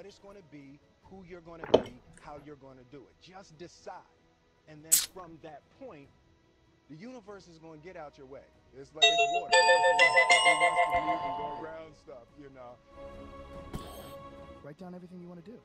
what it's going to be, who you're going to be, how you're going to do it. Just decide. And then from that point, the universe is going to get out your way. It's like it's water. It wants to move and go around stuff, you know. Write down everything you want to do.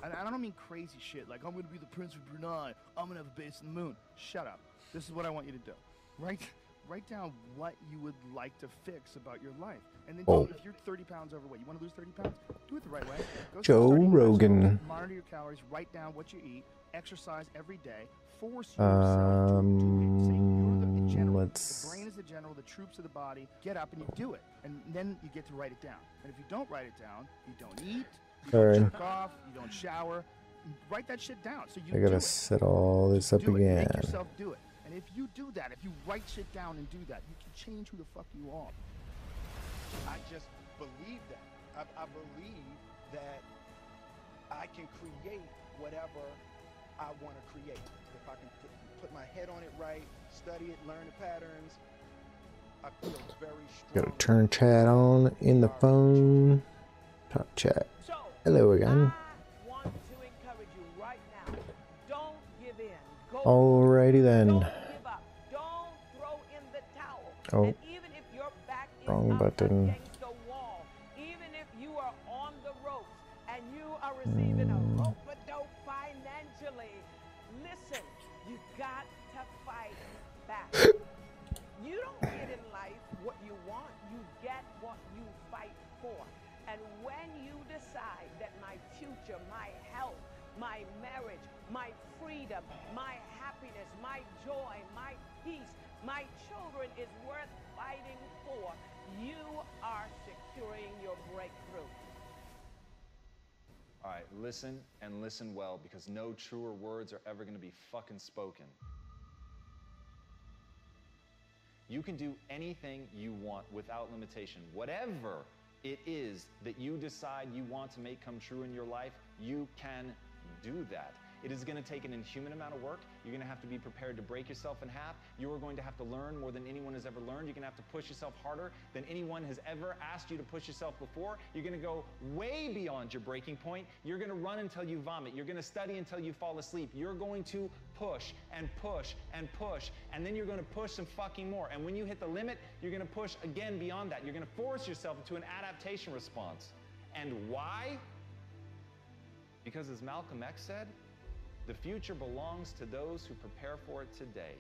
And I don't mean crazy shit like, I'm going to be the Prince of Brunei, I'm going to have a base on the moon. Shut up. This is what I want you to do. Write down what you would like to fix about your life. And then if you're 30 pounds overweight, you want to lose 30 pounds? Do it the right way. Go Joe Rogan. Monitor your calories, write down what you eat, exercise every day, force yourself to do it. Say you're the general. The brain is the general, the troops of the body. Get up and you do it. And then you get to write it down. And if you don't write it down, you don't eat, you don't jerk off, you don't shower. Write that shit down. So you I gotta set all this up again. Make yourself do it. And if you do that, if you write shit down and do that, you can change who the fuck you are. I just believe that. I believe that I can create whatever I want to create. If I can put my head on it right, study it, learn the patterns, I feel very strong. Gotta turn chat on in the phone. Talk chat. Hello again. I want to encourage you right now. Don't give in. Go Alrighty then. Don't give up. Don't throw in the towel. Oh. And even if your back is Wrong up button. against the wall, even if you are on the ropes and you are receiving a rope-a-dope financially, listen, you got to fight back. You don't get in life what you want, you get what you fight for. And when you decide that my future, my health, my marriage, my freedom, my happiness, my joy, my peace, my children is worth fighting for, you are securing your breakthrough. All right, listen and listen well, because no truer words are ever going to be fucking spoken. You can do anything you want without limitation. Whatever it is that you decide you want to make come true in your life, you can do that. It is going to take an inhuman amount of work. You're going to have to be prepared to break yourself in half. You are going to have to learn more than anyone has ever learned. You're going to have to push yourself harder than anyone has ever asked you to push yourself before. You're going to go way beyond your breaking point. You're going to run until you vomit. You're going to study until you fall asleep. You're going to push and push and push, and then you're going to push some fucking more. And when you hit the limit, you're going to push again beyond that. You're going to force yourself into an adaptation response. And why? Because as Malcolm X said, the future belongs to those who prepare for it today.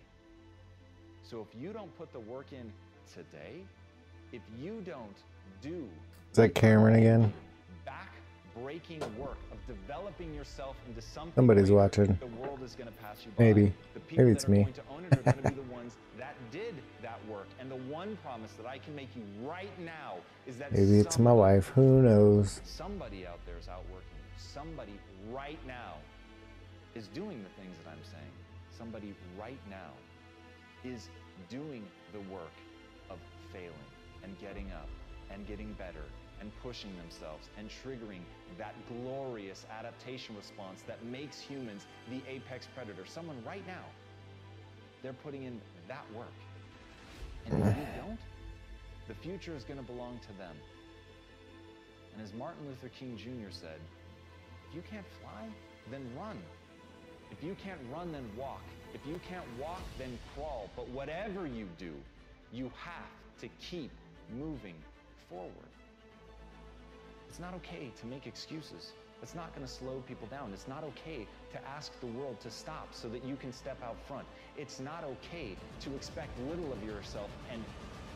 So if you don't put the work in today, if you don't do Is that Cameron again? back-breaking work of developing yourself into something Somebody's greater, watching. the world is going to pass you by. Maybe. The people Maybe it's that are me. going to own it are going to be the ones that did that work. And the one promise that I can make you right now is that Maybe it's my wife. Who knows? somebody out there is outworking you. Somebody right now is doing the things that I'm saying. Somebody right now is doing the work of failing and getting up and getting better and pushing themselves and triggering that glorious adaptation response that makes humans the apex predator. Someone right now, they're putting in that work. And if you don't, the future is going to belong to them. And as Martin Luther King Jr. said, if you can't fly, then run. If you can't run, then walk. If you can't walk, then crawl. But whatever you do, you have to keep moving forward. It's not okay to make excuses. It's not going to slow people down. It's not okay to ask the world to stop so that you can step out front. It's not okay to expect little of yourself and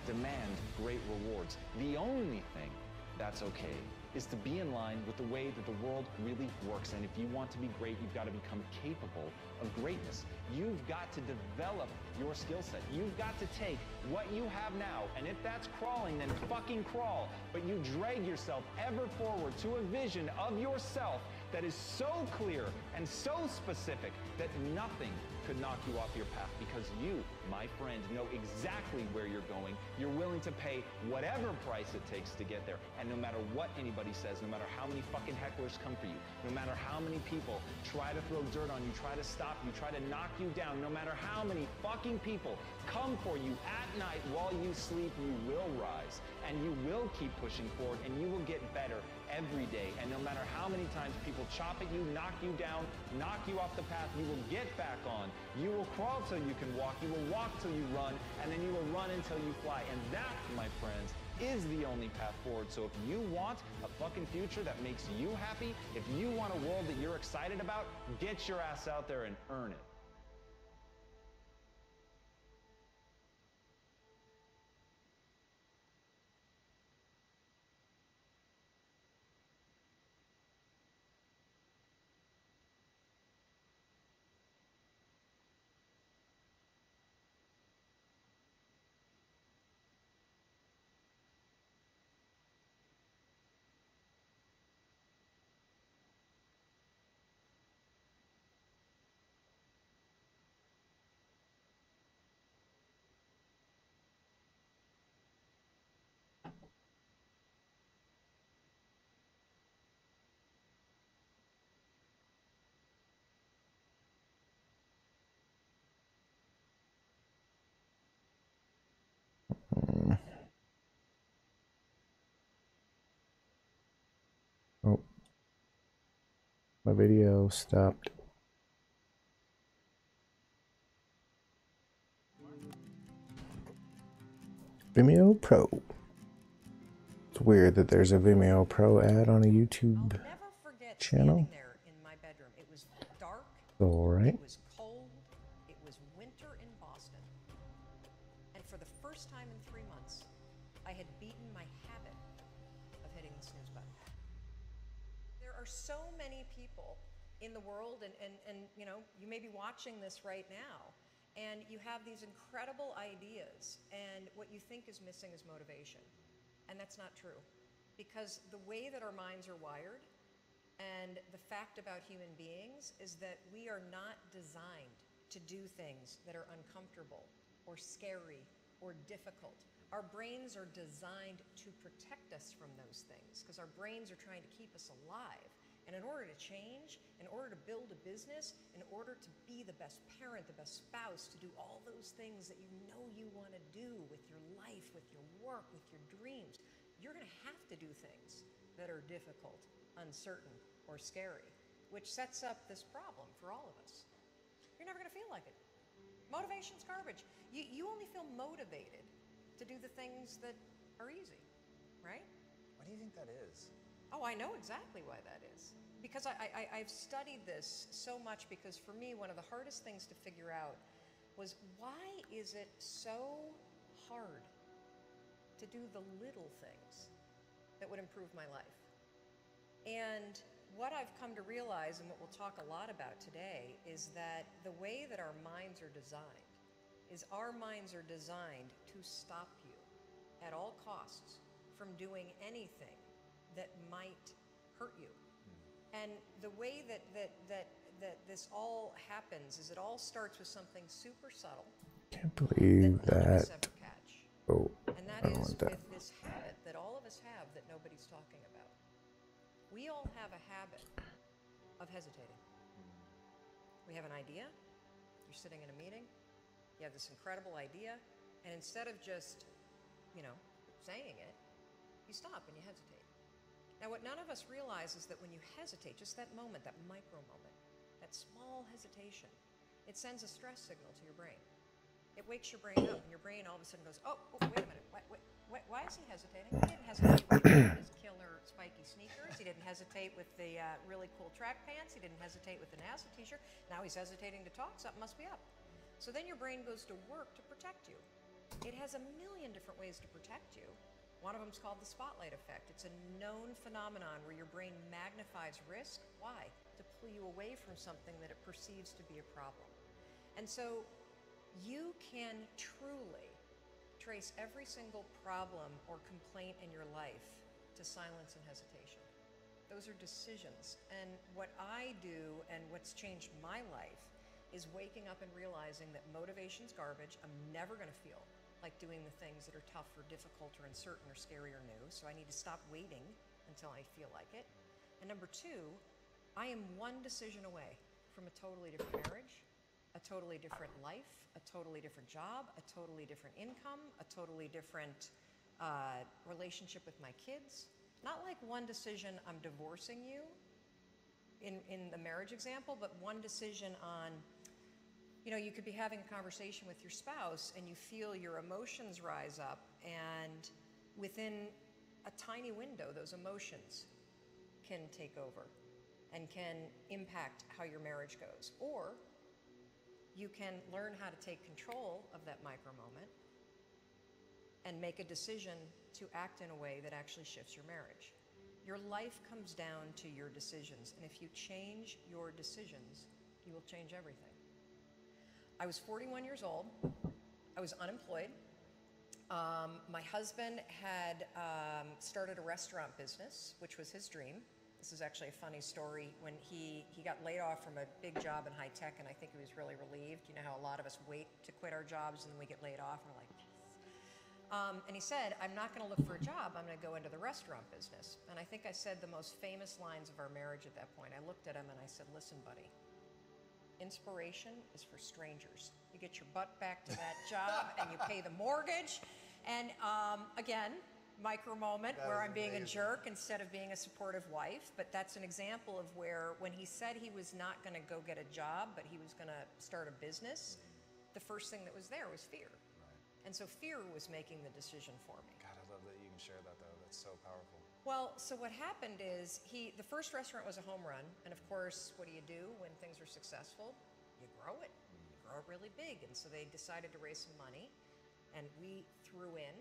demand great rewards. The only thing that's okay is to be in line with the way that the world really works. And if you want to be great, you've got to become capable of greatness. You've got to develop your skill set. You've got to take what you have now, and if that's crawling, then fucking crawl. But you drag yourself ever forward to a vision of yourself that is so clear and so specific that nothing could knock you off your path, because you, my friend, know exactly where you're going. You're willing to pay whatever price it takes to get there. And no matter what anybody says, no matter how many fucking hecklers come for you, no matter how many people try to throw dirt on you, try to stop you, try to knock you down, no matter how many fucking people come for you at night while you sleep, you will rise and you will keep pushing forward and you will get better every day. And no matter how many times people chop at you, knock you down, knock you off the path, you will get back on. You will crawl till you can walk. You will walk till you run. And then you will run until you fly. And that, my friends, is the only path forward. So if you want a fucking future that makes you happy, if you want a world that you're excited about, get your ass out there and earn it. Oh, my video stopped. Vimeo Pro. It's weird that there's a Vimeo Pro ad on a YouTube I'll never forget channel. standing there in my bedroom. It was dark. All right. It was cold. It was winter in Boston. And for the first time in 3 months, I had beaten my habit of hitting the snooze button. There are so many people in the world, and you know, you may be watching this right now, and you have these incredible ideas, and what you think is missing is motivation. And that's not true. Because the way that our minds are wired, and the fact about human beings, is that we are not designed to do things that are uncomfortable or scary or difficult. Our brains are designed to protect us from those things, because our brains are trying to keep us alive. And in order to change, in order to build a business, in order to be the best parent, the best spouse, to do all those things that you know you want to do with your life, with your work, with your dreams, you're going to have to do things that are difficult, uncertain, or scary, which sets up this problem for all of us. You're never going to feel like it. Motivation's garbage. You only feel motivated to do the things that are easy, right? Why do you think that is? Oh, I know exactly why that is. Because I've studied this so much, because for me, one of the hardest things to figure out was, why is it so hard to do the little things that would improve my life? And what I've come to realize, and what we'll talk a lot about today, is that the way that our minds are designed is our minds are designed to stop you at all costs from doing anything that might hurt you. And the way that this all happens is, it all starts with something super subtle. Can't believe that none of us that. ever catch. Oh, And that I don't is want that. with this habit that all of us have that nobody's talking about. We all have a habit of hesitating. We have an idea. You're sitting in a meeting. You have this incredible idea. And instead of just, you know, saying it, you stop and you hesitate. Now, what none of us realize is that when you hesitate, just that moment, that micro moment, that small hesitation, it sends a stress signal to your brain. It wakes your brain up, and your brain all of a sudden goes, oh wait a minute, why is he hesitating? He didn't hesitate with his killer spiky sneakers. He didn't hesitate with the really cool track pants. He didn't hesitate with the NASA t-shirt. Now he's hesitating to talk. Something must be up. So then your brain goes to work to protect you. It has a million different ways to protect you. One of them is called the spotlight effect. It's a known phenomenon where your brain magnifies risk. Why? To pull you away from something that it perceives to be a problem. And so you can truly trace every single problem or complaint in your life to silence and hesitation. Those are decisions. And what I do, and what's changed my life, is waking up and realizing that motivation's garbage. I'm never going to feel like doing the things that are tough or difficult or uncertain or scary or new. So I need to stop waiting until I feel like it. And number two, I am one decision away from a totally different marriage, a totally different life, a totally different job, a totally different income, a totally different relationship with my kids. Not like one decision, I'm divorcing you, in the marriage example, but one decision on, you know, you could be having a conversation with your spouse and you feel your emotions rise up, and within a tiny window, those emotions can take over and can impact how your marriage goes. Or you can learn how to take control of that micro moment and make a decision to act in a way that actually shifts your marriage. Your life comes down to your decisions, and if you change your decisions, you will change everything. I was 41 years old. I was unemployed. My husband had started a restaurant business, which was his dream. This is actually a funny story. When he got laid off from a big job in high tech, and I think he was really relieved. You know how a lot of us wait to quit our jobs and then we get laid off and we're like, yes. And he said, I'm not going to look for a job. I'm going to go into the restaurant business. And I think I said the most famous lines of our marriage at that point. I looked at him and I said, listen, buddy, inspiration is for strangers. You get your butt back to that job and you pay the mortgage. And again, micro moment where I'm being a jerk instead of being a supportive wife. But that's an example of where, when he said he was not going to go get a job, but he was going to start a business, the first thing that was there was fear. And so fear was making the decision for me. God, I love that you can share that, though. That's so powerful. Well, so what happened is the first restaurant was a home run. And of course, what do you do when things are successful? You grow it. You grow it really big. And so they decided to raise some money. And we threw in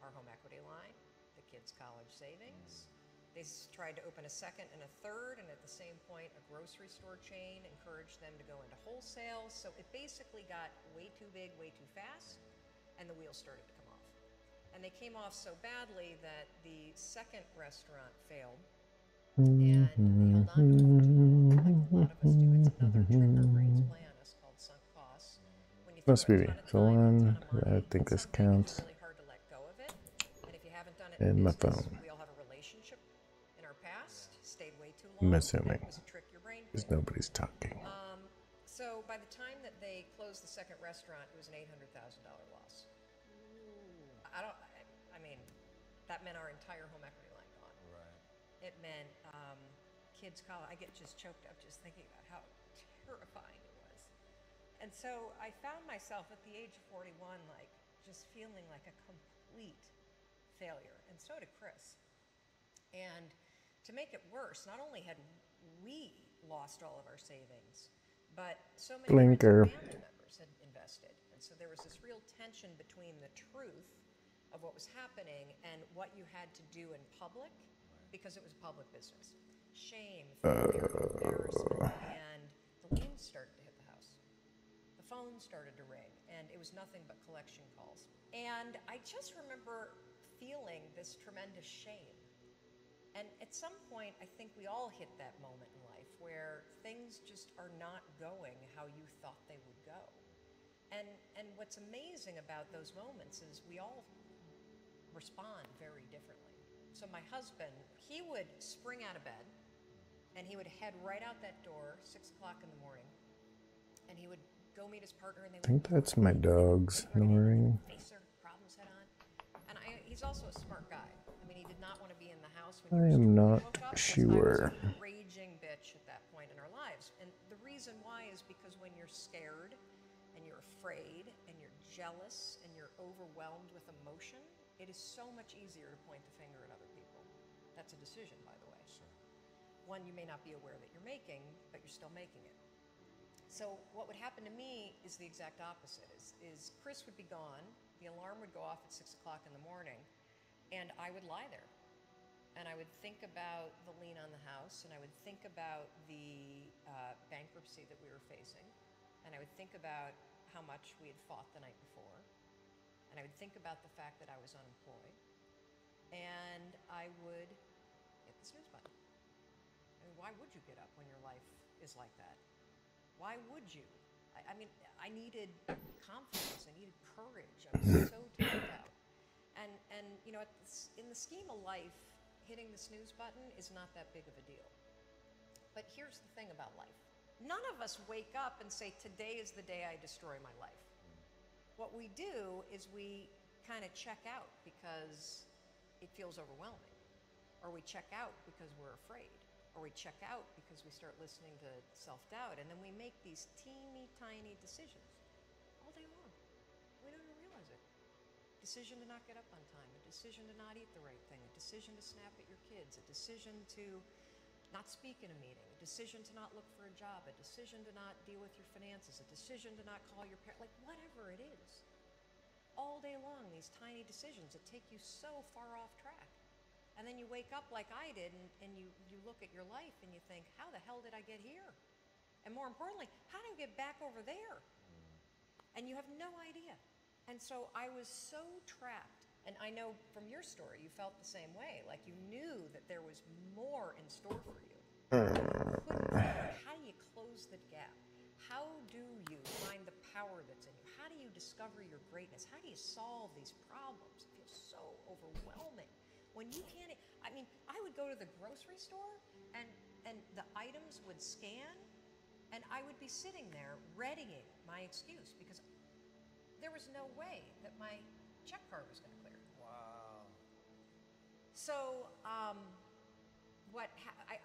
our home equity line, the kids' college savings. They tried to open a second and a third, and at the same point, a grocery store chain encouraged them to go into wholesale. So it basically got way too big, way too fast, and the wheels started to come off. And they came off so badly that the second restaurant failed, and they held on to it for too long, like a lot of us do. It's another trick our brains play on us called sunk costs. When you Must throw be a ton of so time, a on. ton of money I think in this something, counts. it's really hard to let go of it. And if you haven't done it And in my business, phone. we all have a relationship in our past, stayed way too I'm long. assuming. It was a trick your brain Because played. nobody's talking. So by the time that they closed the second restaurant, it was an $800,000 loss. I mean, that meant our entire home equity line gone. Right. It meant kids' college. I get just choked up just thinking about how terrifying it was. And so I found myself at the age of 41, like, just feeling like a complete failure. And so did Chris. And to make it worse, not only had we lost all of our savings, but so many Blinker. friends and family members had invested. And so there was this real tension between the truth of what was happening and what you had to do in public, because it was a public business. Shame, failure, embarrassment, and the liens started to hit the house. The phone started to ring, and it was nothing but collection calls. And I just remember feeling this tremendous shame. And at some point, I think we all hit that moment in life where things just are not going how you thought they would go. And what's amazing about those moments is we all respond very differently. So my husband, he would spring out of bed, and he would head right out that door, 6 o'clock in the morning, and he would go meet his partner, and they would— I think that's my dog snoring. Face their problems head on. And he's also a smart guy. I mean, he did not want to be in the house when I am not woke up, because sure. I was a raging bitch at that point in our lives. And the reason why is because when you're scared and you're afraid and you're jealous and you're overwhelmed with emotion, it is so much easier to point the finger at other people. That's a decision, by the way. Sure. One you may not be aware that you're making, but you're still making it. So what would happen to me is the exact opposite. Is Chris would be gone, the alarm would go off at 6 o'clock in the morning, and I would lie there. And I would think about the lien on the house, and I would think about the bankruptcy that we were facing, and I would think about how much we had fought the night before, and I would think about the fact that I was unemployed, and I would hit the snooze button. I mean, why would you get up when your life is like that? Why would you? I mean, I needed confidence. I needed courage. I was so tapped out. And you know, in the scheme of life, hitting the snooze button is not that big of a deal. But here's the thing about life. None of us wake up and say, today is the day I destroy my life. What we do is we kind of check out because it feels overwhelming. or we check out because we're afraid, or we check out because we start listening to self-doubt, and then we make these teeny tiny decisions all day long. We don't even realize it. Decision to not get up on time, a decision to not eat the right thing, a decision to snap at your kids, a decision to not speak in a meeting, a decision to not look for a job, a decision to not deal with your finances, a decision to not call your parents, like whatever it is. All day long, these tiny decisions that take you so far off track. And then you wake up like I did, and you look at your life and you think, how the hell did I get here? And more importantly, how do I get back over there? And you have no idea. And so I was so trapped. And I know from your story, you felt the same way. Like you knew that there was more in store for you. How do you close the gap? How do you find the power that's in you? How do you discover your greatness? How do you solve these problems? It feels so overwhelming. When you can't, I mean, I would go to the grocery store and the items would scan and I would be sitting there readying my excuse because there was no way that my check card was going to clear. Wow. So I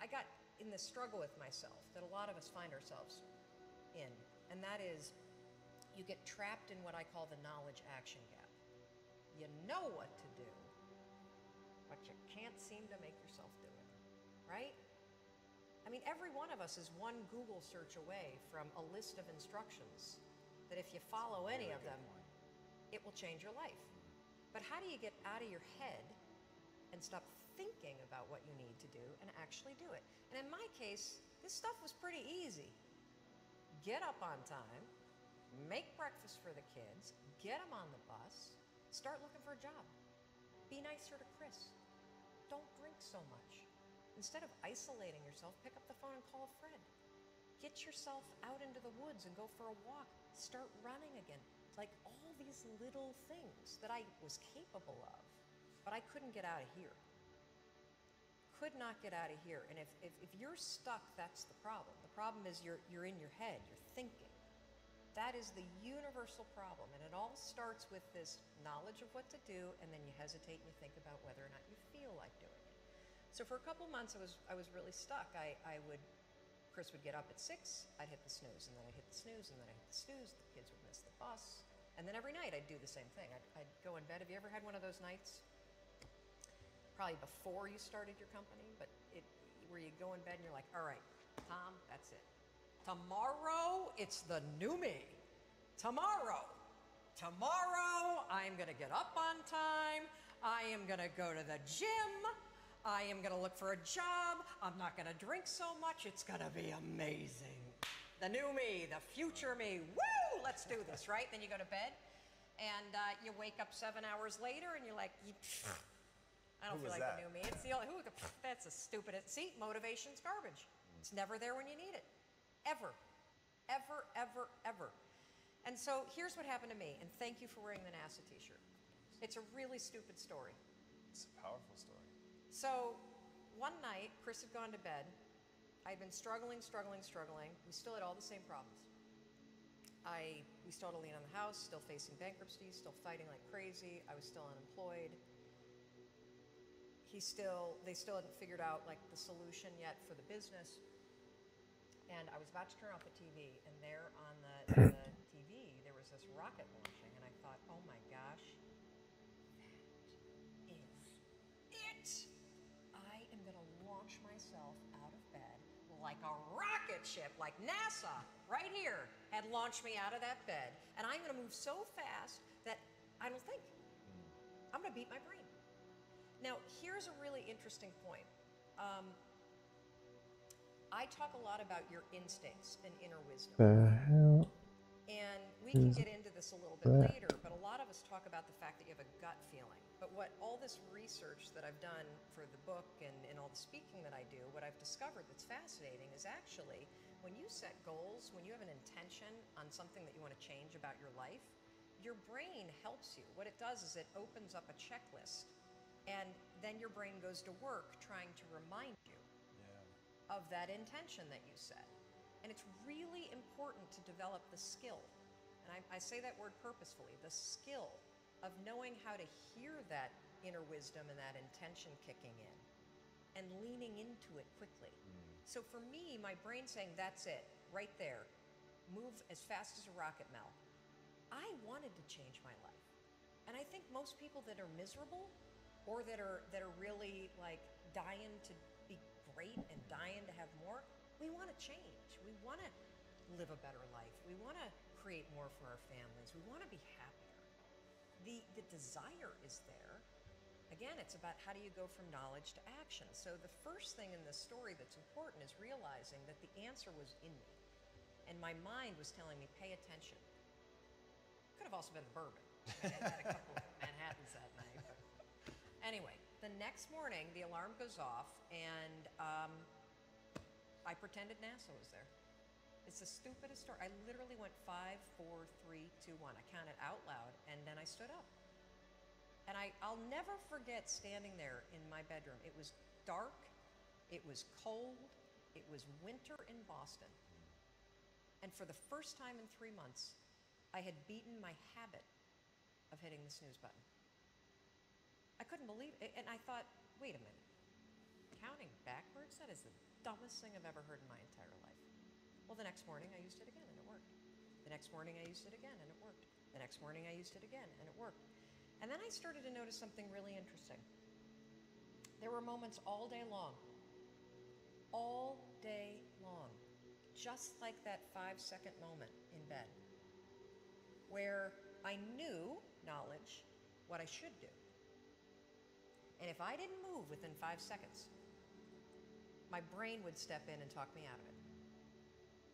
got in this struggle with myself that a lot of us find ourselves in, and that is you get trapped in what I call the knowledge action gap. You know what to do, but you can't seem to make yourself do it, right? I mean, every one of us is one Google search away from a list of instructions that if you follow any of them, it will change your life. But how do you get out of your head and stop thinking about what you need to do and actually do it? And in my case, this stuff was pretty easy. Get up on time, make breakfast for the kids, get them on the bus, start looking for a job. Be nicer to Chris. Don't drink so much. Instead of isolating yourself, pick up the phone and call a friend. Get yourself out into the woods and go for a walk. Start running again. Like all these little things that I was capable of, but I couldn't get out of here. Could not get out of here. And if you're stuck, that's the problem. The problem is you're in your head, you're thinking. That is the universal problem. And it all starts with this knowledge of what to do, and then you hesitate and you think about whether or not you feel like doing it. So for a couple months, I was really stuck. Chris would get up at 6, I'd hit the snooze, and then I'd hit the snooze, and then I'd hit the snooze, the kids would miss the bus. And then every night I'd do the same thing. I'd go in bed. Have you ever had one of those nights? Probably before you started your company, but where you go in bed and you're like, all right, Tom, that's it. Tomorrow, it's the new me. Tomorrow, I'm gonna get up on time. I am gonna go to the gym. I am gonna look for a job. I'm not gonna drink so much. It's gonna be amazing. The new me, the future me. Woo! Let's do this, right? Then you go to bed, and you wake up 7 hours later, and you're like, I don't feel like the new me. It's the only, that's a stupid, see, motivation's garbage. It's never there when you need it. Ever, ever, ever, ever. And so here's what happened to me, and thank you for wearing the NASA t-shirt. It's a really stupid story. It's a powerful story. So one night, Chris had gone to bed. I'd been struggling. We still had all the same problems. We still had a lien on the house, still facing bankruptcy, still fighting like crazy. I was still unemployed. They still hadn't figured out like the solution yet for the business. And I was about to turn off the TV, and there on the TV, there was this rocket launching, and I thought, oh my gosh, that is it. I am gonna launch myself out of bed like a rocket ship, like NASA, right here, had launched me out of that bed. And I'm gonna move so fast that I don't think. I'm gonna beat my brain. Now, here's a really interesting point. I talk a lot about your instincts and inner wisdom. The hell? And we can get into this a little bit later, but a lot of us talk about the fact that you have a gut feeling. But what all this research that I've done for the book and all the speaking that I do, what I've discovered that's fascinating is actually when you set goals, when you have an intention on something that you want to change about your life, your brain helps you. What it does is it opens up a checklist, and then your brain goes to work trying to remind you of that intention that you set. And it's really important to develop the skill, and I say that word purposefully, the skill of knowing how to hear that inner wisdom and that intention kicking in and leaning into it quickly. So for me, my brain's saying, that's it, right there. Move as fast as a rocket, Mel. I wanted to change my life. And I think most people that are miserable or that are really like dying to be great and dying to have more, we want to change. We want to live a better life. We want to create more for our families. We want to be happier. The desire is there. Again, it's about how do you go from knowledge to action. So the first thing in this story that's important is realizing that the answer was in me. And my mind was telling me, pay attention. Could have also been the bourbon. I had a couple of Manhattans that night. But anyway, the next morning, the alarm goes off, and I pretended NASA was there. It's the stupidest story. I literally went 5, 4, 3, 2, 1. I counted out loud, and then I stood up. And I'll never forget standing there in my bedroom. It was dark, it was cold, it was winter in Boston. And for the first time in 3 months, I had beaten my habit of hitting the snooze button. I couldn't believe it, and I thought, wait a minute. Counting backwards? That is the dumbest thing I've ever heard in my entire life. Well, the next morning I used it again, and it worked. The next morning I used it again, and it worked. The next morning I used it again, and it worked. And then I started to notice something really interesting. There were moments all day long, just like that 5-second moment in bed, where I knew, knowledge, what I should do. And if I didn't move within 5 seconds, my brain would step in and talk me out of it.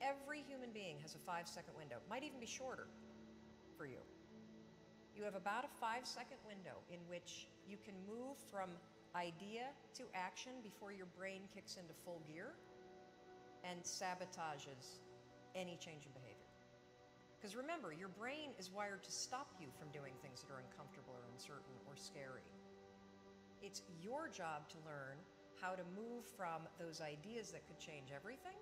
Every human being has a 5-second window, might even be shorter for you. You have about a 5-second window in which you can move from idea to action before your brain kicks into full gear and sabotages any change in behavior. Because remember, your brain is wired to stop you from doing things that are uncomfortable or uncertain or scary. It's your job to learn how to move from those ideas that could change everything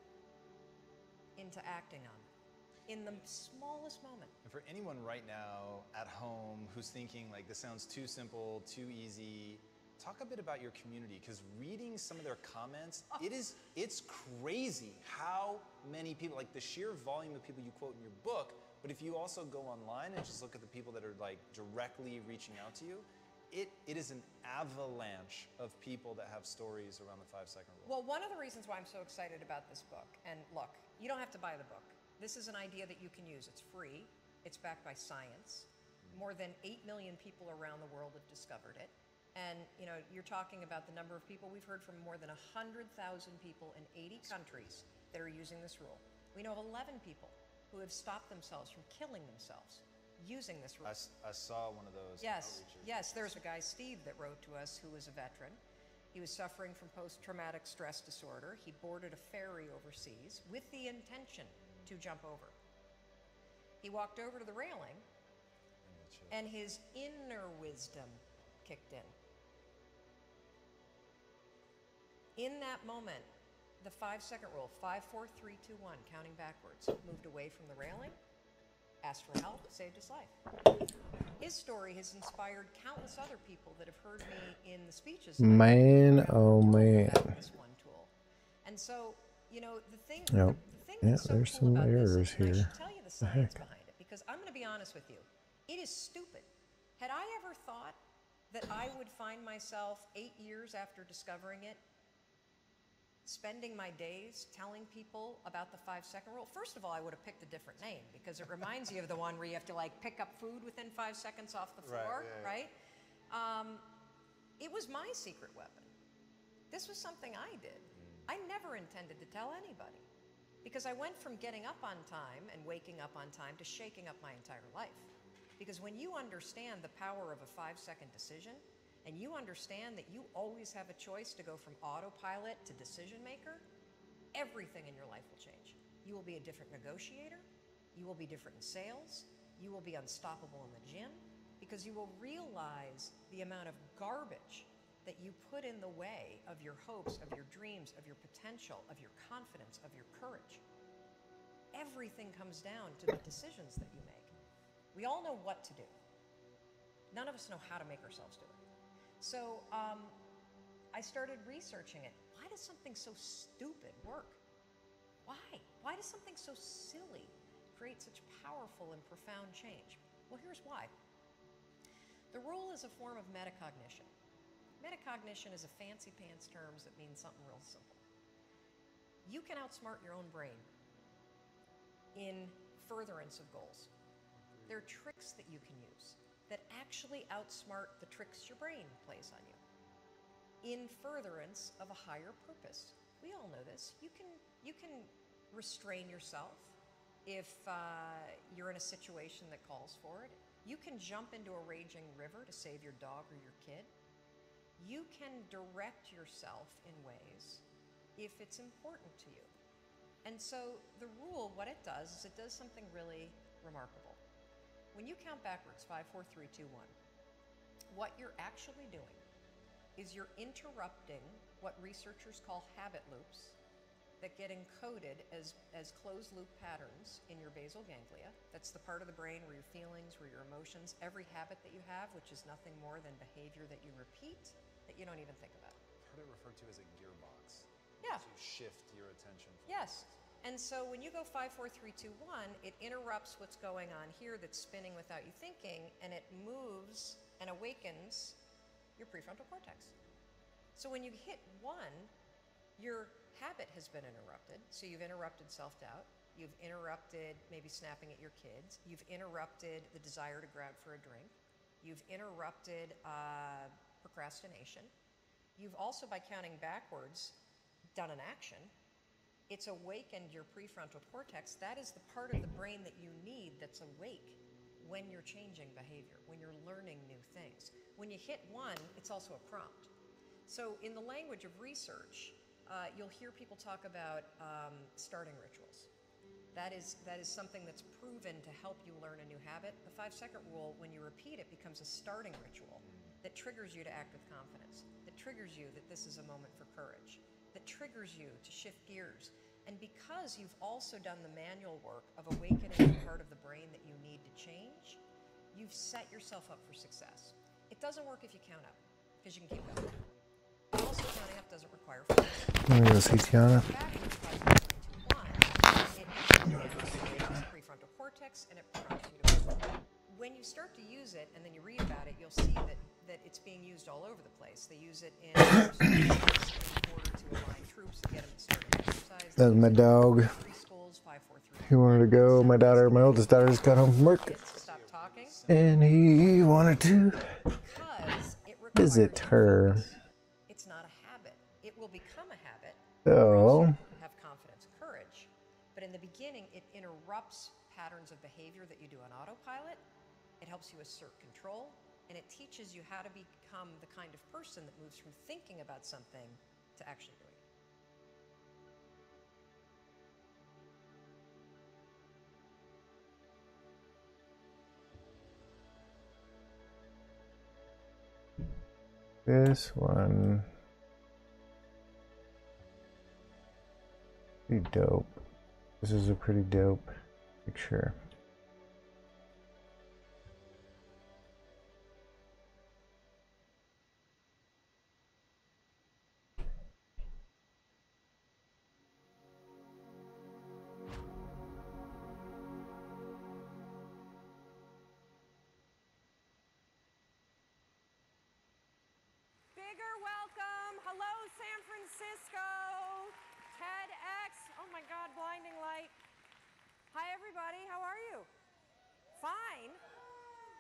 into acting on them in the smallest moment. And for anyone right now at home who's thinking like this sounds too simple, too easy, talk a bit about your community, because reading some of their comments, it's crazy how many people, like the sheer volume of people you quote in your book, but if you also go online and just look at the people that are like directly reaching out to you, it is an avalanche of people that have stories around the 5-second rule. Well, one of the reasons why I'm so excited about this book, and look, you don't have to buy the book. This is an idea that you can use. It's free. It's backed by science. More than 8 million people around the world have discovered it. And you know, you're talking about the number of people. We've heard from more than 100,000 people in 80 countries that are using this rule. We know of 11 people who have stopped themselves from killing themselves using this rule. I saw one of those Yes, outreaches. yes, there's a guy, Steve, that wrote to us who was a veteran. He was suffering from post-traumatic stress disorder. He boarded a ferry overseas with the intention to jump over. He walked over to the railing, and his inner wisdom kicked in. In that moment, the 5-second rule, 5, 4, 3, 2, 1, counting backwards, moved away from the railing, asked for help, saved his life. His story has inspired countless other people that have heard me in the speeches. Man, oh man. This one tool. And so, you know, the thing Yep. that's so there's cool some about errors this, and I here. should tell you the science behind it, because I'm going to be honest with you. It is stupid. Had I ever thought that I would find myself 8 years after discovering it, spending my days telling people about the 5-second rule? First of all, I would have picked a different name, because it reminds you of the one where you have to like pick up food within 5 seconds off the floor, right? It was my secret weapon. This was something I did. I never intended to tell anybody, because I went from getting up on time and waking up on time to shaking up my entire life. Because when you understand the power of a 5-second decision, and you understand that you always have a choice to go from autopilot to decision maker, everything in your life will change. You will be a different negotiator, you will be different in sales, you will be unstoppable in the gym, because you will realize the amount of garbage that you put in the way of your hopes, of your dreams, of your potential, of your confidence, of your courage. Everything comes down to the decisions that you make. We all know what to do. None of us know how to make ourselves do it. So I I started researching it. Why does something so stupid work? Why? Why does something so silly create such powerful and profound change? Well, here's why. The rule is a form of metacognition. Metacognition is a fancy pants term that means something real simple. You can outsmart your own brain in furtherance of goals. There are tricks that you can use that actually outsmart the tricks your brain plays on you in furtherance of a higher purpose. We all know this. You can restrain yourself if you're in a situation that calls for it. You can jump into a raging river to save your dog or your kid. You can direct yourself in ways if it's important to you. And so the rule, what it does is it does something really remarkable. When you count backwards, 5, 4, 3, 2, 1, what you're actually doing is you're interrupting what researchers call habit loops that get encoded as closed loop patterns in your basal ganglia. That's the part of the brain where your feelings, where your emotions, every habit that you have, which is nothing more than behavior that you repeat that you don't even think about. I've heard it referred to as a gearbox. Yeah. To shift your attention. Yes. And so when you go 5, 4, 3, 2, 1, it interrupts what's going on here that's spinning without you thinking, and it moves and awakens your prefrontal cortex. So when you hit 1, your habit has been interrupted. So you've interrupted self-doubt. You've interrupted maybe snapping at your kids. You've interrupted the desire to grab for a drink. You've interrupted procrastination. You've also, by counting backwards, done an action. It's awakened your prefrontal cortex. That is the part of the brain that you need that's awake when you're changing behavior, when you're learning new things. When you hit 1, it's also a prompt. So in the language of research, you'll hear people talk about starting rituals. That is something that's proven to help you learn a new habit. The 5-second rule, when you repeat it, becomes a starting ritual that triggers you to act with confidence, that triggers you that this is a moment for courage, that triggers you to shift gears. And because you've also done the manual work of awakening the part of the brain that you need to change, you've set yourself up for success. It doesn't work if you count up, because you can keep going. And also, counting up doesn't require focus. Let me go see Tiana. Prefrontal cortex, and it prompts you to move. When you start to use it, and then you read about it, you'll see that it's being used all over the place. They use it in order to align troops and get them to start exercise. That's my dog. Preschools, 5, 4, 3. He wanted to go. My oldest daughter, just got home from work, Stop talking. and he wanted to Because it visit her. It's not a habit. It will become a habit. So, Have confidence, courage. But in the beginning, it interrupts patterns of behavior that you do on autopilot. It helps you assert control, and it teaches you how to become the kind of person that moves from thinking about something to actually doing it. this one pretty dope. This is a pretty dope picture. Bigger welcome. Hello, San Francisco. TEDx. Oh my God, blinding light. Hi, everybody. How are you? Fine.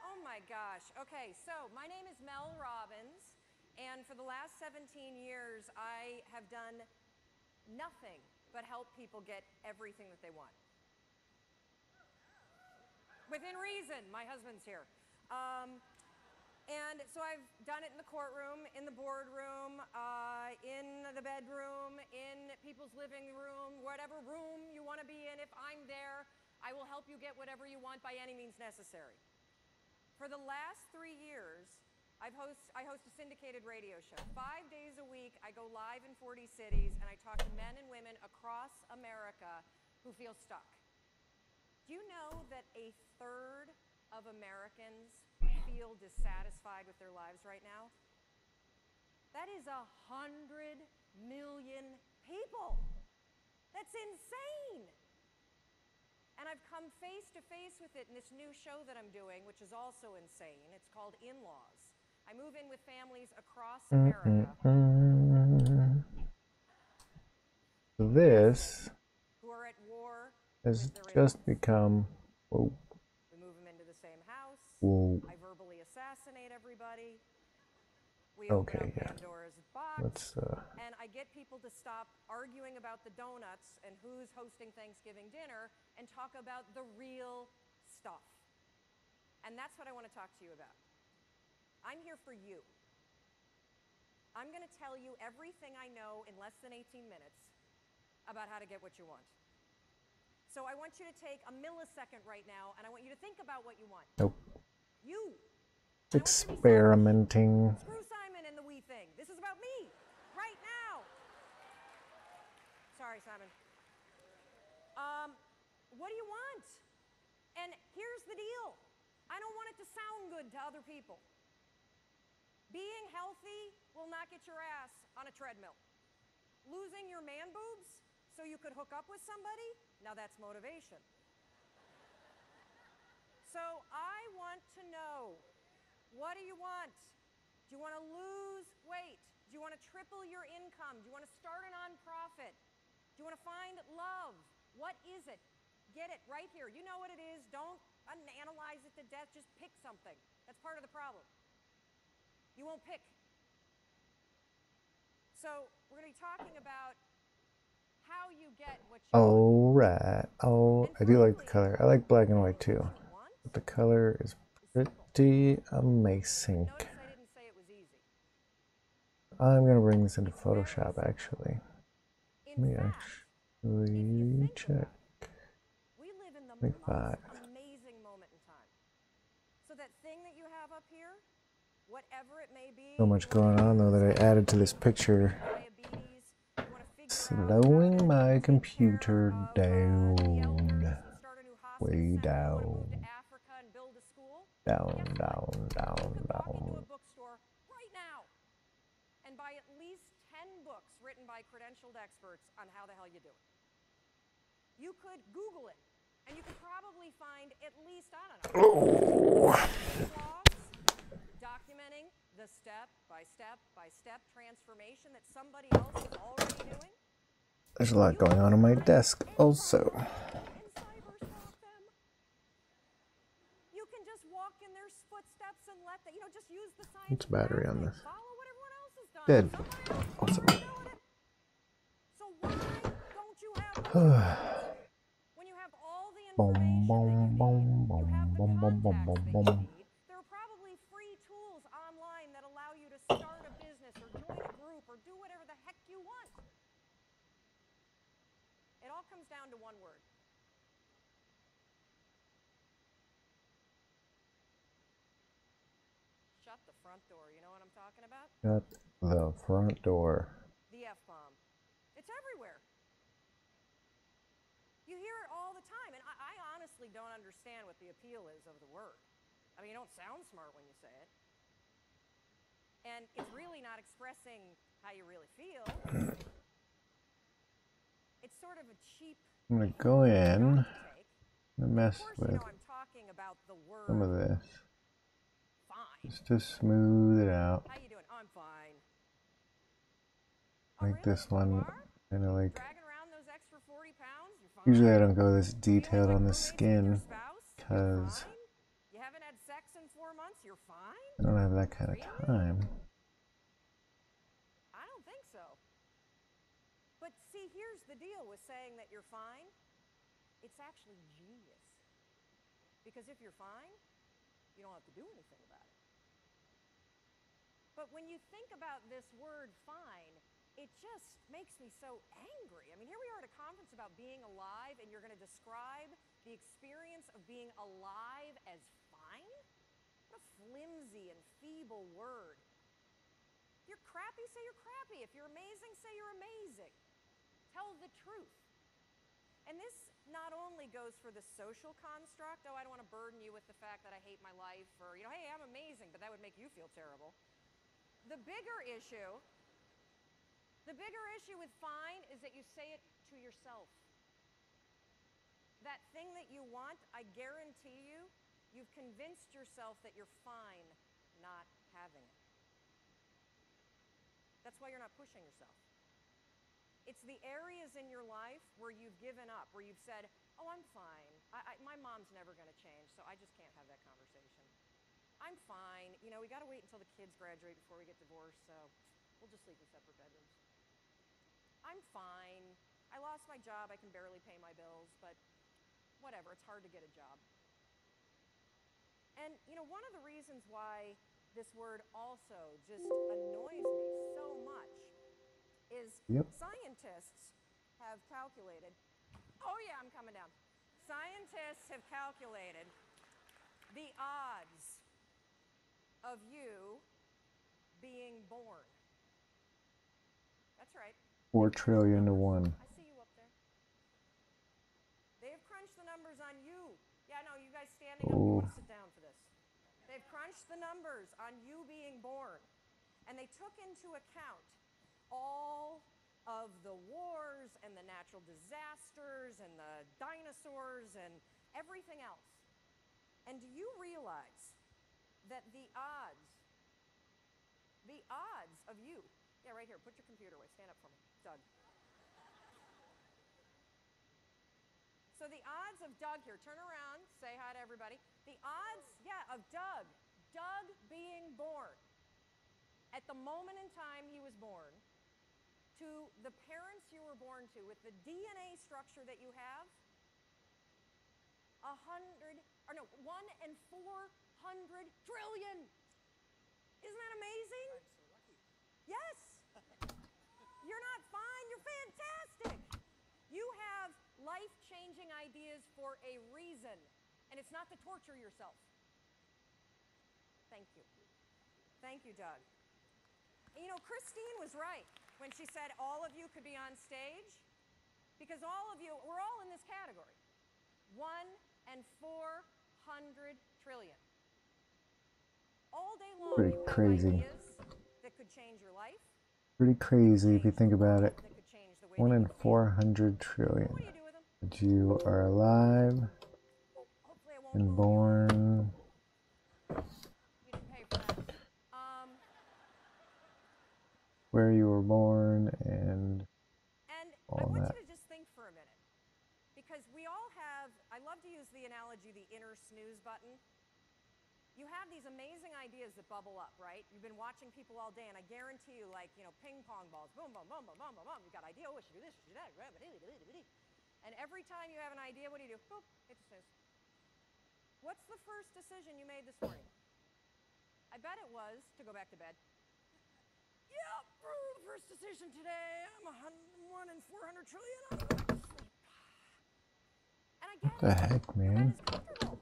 Oh my gosh. Okay, so my name is Mel Robbins, and for the last 17 years, I have done nothing but help people get everything that they want. Within reason. My husband's here. And so I've done it in the courtroom, in the boardroom, in the bedroom, in people's living room, whatever room you want to be in. If I'm there, I will help you get whatever you want by any means necessary. For the last 3 years, I host a syndicated radio show. 5 days a week, I go live in 40 cities, and I talk to men and women across America who feel stuck. Do you know that 1/3 of Americans feel dissatisfied with their lives right now? That is 100 million people. That's insane. And I've come face to face with it in this new show that I'm doing, which is also insane. It's called In-Laws. I move in with families across America. This Who are at war has with their just in-laws. become. Whoa. We move them into the same house. Whoa. I verbally assassinate everybody. We open Okay, up yeah. Pandora's box. Let's And I get people to stop arguing about the donuts and who's hosting Thanksgiving dinner and talk about the real stuff. And that's what I want to talk to you about. I'm here for you. I'm going to tell you everything I know in less than 18 minutes about how to get what you want. So I want you to take a millisecond right now, and I want you to think about what you want. Nope. You. Experimenting. Screw Simon and the we thing. This is about me, right now. Sorry, Simon. What do you want? And here's the deal. I don't want it to sound good to other people. Being healthy will not get your ass on a treadmill. Losing your man boobs so you could hook up with somebody, now that's motivation. So I want to know, what do you want? Do you want to lose weight? Do you want to triple your income? Do you want to start a nonprofit? Do you want to find love? What is it? Get it right here. You know what it is. Don't analyze it to death. Just pick something. That's part of the problem. You won't pick. So we're going to be talking about how you get what you want. All right. Oh, I do like the color. I like black and white too. But the color is pretty amazing. Notice I didn't say it was easy. I'm gonna bring this into Photoshop actually. Let me actually check. We live in the Make most amazing moment in time. So that thing that you have up here, whatever it may be. So much going on though that I added to this picture. Slowing my computer down. Way down. Down, down, down, down. Right now and buy at least 10 books written by credentialed experts on how the hell you do it. You could Google it, and you could probably find at least, I don't know, blogs documenting the step-by-step transformation that somebody else is already doing. There's a lot going on my desk also. You can just walk in their footsteps and let them, just use the science. What's battery on this? Follow what everyone else has done. Dead. Awesome. So why don't you have when you have all the information there are probably free tools online that allow you to start a business or join a group or do whatever the heck you want. It all comes down to one word. Shut the front door. You know what I'm talking about? Shut the front door. The F-bomb. It's everywhere. You hear it all the time, and I honestly don't understand what the appeal is of the word. I mean, you don't sound smart when you say it. And it's really not expressing how you really feel. It's sort of a cheap... I'm going to go in and mess with some of this. Just to smooth it out. How you doing? I'm fine. Make this one kind of like... Usually I don't go this detailed on the skin because I don't have that kind of time. I don't think so. But see, here's the deal with saying that you're fine. It's actually genius. Because if you're fine, you don't have to do anything about it. But when you think about this word fine, it just makes me so angry. I mean, here we are at a conference about being alive, and you're going to describe the experience of being alive as fine? What a flimsy and feeble word. If you're crappy, say you're crappy. If you're amazing, say you're amazing. Tell the truth. And this not only goes for the social construct, oh, I don't want to burden you with the fact that I hate my life, or, hey, I'm amazing, but that would make you feel terrible. The bigger issue with fine is that you say it to yourself. That thing that you want, I guarantee you, you've convinced yourself that you're fine not having it. That's why you're not pushing yourself. It's the areas in your life where you've given up, where you've said, oh, I'm fine. My mom's never going to change, so I just can't have that conversation. I'm fine. You know, we got to wait until the kids graduate before we get divorced, so we'll just sleep in separate bedrooms. I'm fine. I lost my job. I can barely pay my bills, but whatever. It's hard to get a job. And, you know, one of the reasons why this word also just annoys me so much is scientists have calculated, oh yeah, I'm coming down. Scientists have calculated the odds of you being born. That's right. 4 trillion to 1. I see you up there. They have crunched the numbers on you. Yeah, no, you guys standing up, you want to sit down for this. They've crunched the numbers on you being born. And they took into account all of the wars and the natural disasters and the dinosaurs and everything else. And do you realize that the odds of you, yeah, right here, put your computer away, stand up for me, Doug. So the odds of Doug here, turn around, say hi to everybody. The odds, yeah, of Doug being born at the moment in time he was born, to the parents you were born to, with the DNA structure that you have, 1 in 400 trillion. Isn't that amazing? I'm so lucky. Yes. You're not fine, you're fantastic. You have life-changing ideas for a reason, and it's not to torture yourself. Thank you. Thank you, Doug. You know, Christine was right when she said all of you could be on stage, because all of you, we're all in this category. 1 in 400 trillion. All day long, Pretty you have crazy. ideas that could change your life. Pretty crazy if you think about it. That could change the way 1 in that you feel. 400 trillion. What do you do with them? That you are alive Hopefully I won't and move born. you. You didn't pay for that. Where you were born and all I want that. you to just think for a minute, because we all have, I love to use the analogy, the inner snooze button. You have these amazing ideas that bubble up, right? You've been watching people all day, and I guarantee you, like, you know, ping pong balls, boom, boom, boom, boom, boom, boom, boom. You've got an idea, oh, I should do this, I should do that. And every time you have an idea, what do? Boop, hit the snooze. What's the first decision you made this morning? I bet it was to go back to bed. Yep, the first decision today, I'm 1 in 400 trillion, I'm going to sleep. And I get What the heck, man? That is comfortable.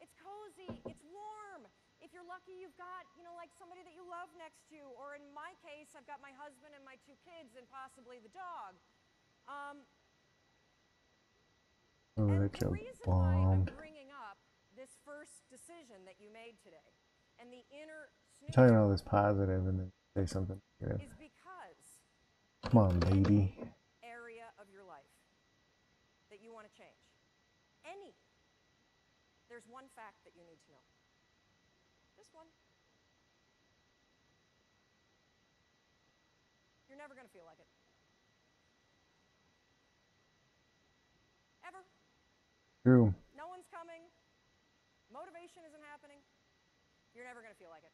It's cozy, it's warm. If you're lucky, you've got, you know, like somebody that you love next to you. Or in my case, I've got my husband and my 2 kids and possibly the dog. Oh, And that the joke reason why I'm bombed. bringing up this first decision that you made today and the inner You're talking snooze all this positive and then say something negative. is because Come on, lady. area of your life that you want to change. Any. There's one fact that you need to know. This one. You're never going to feel like it. Ever. True. No one's coming. Motivation isn't happening. You're never going to feel like it.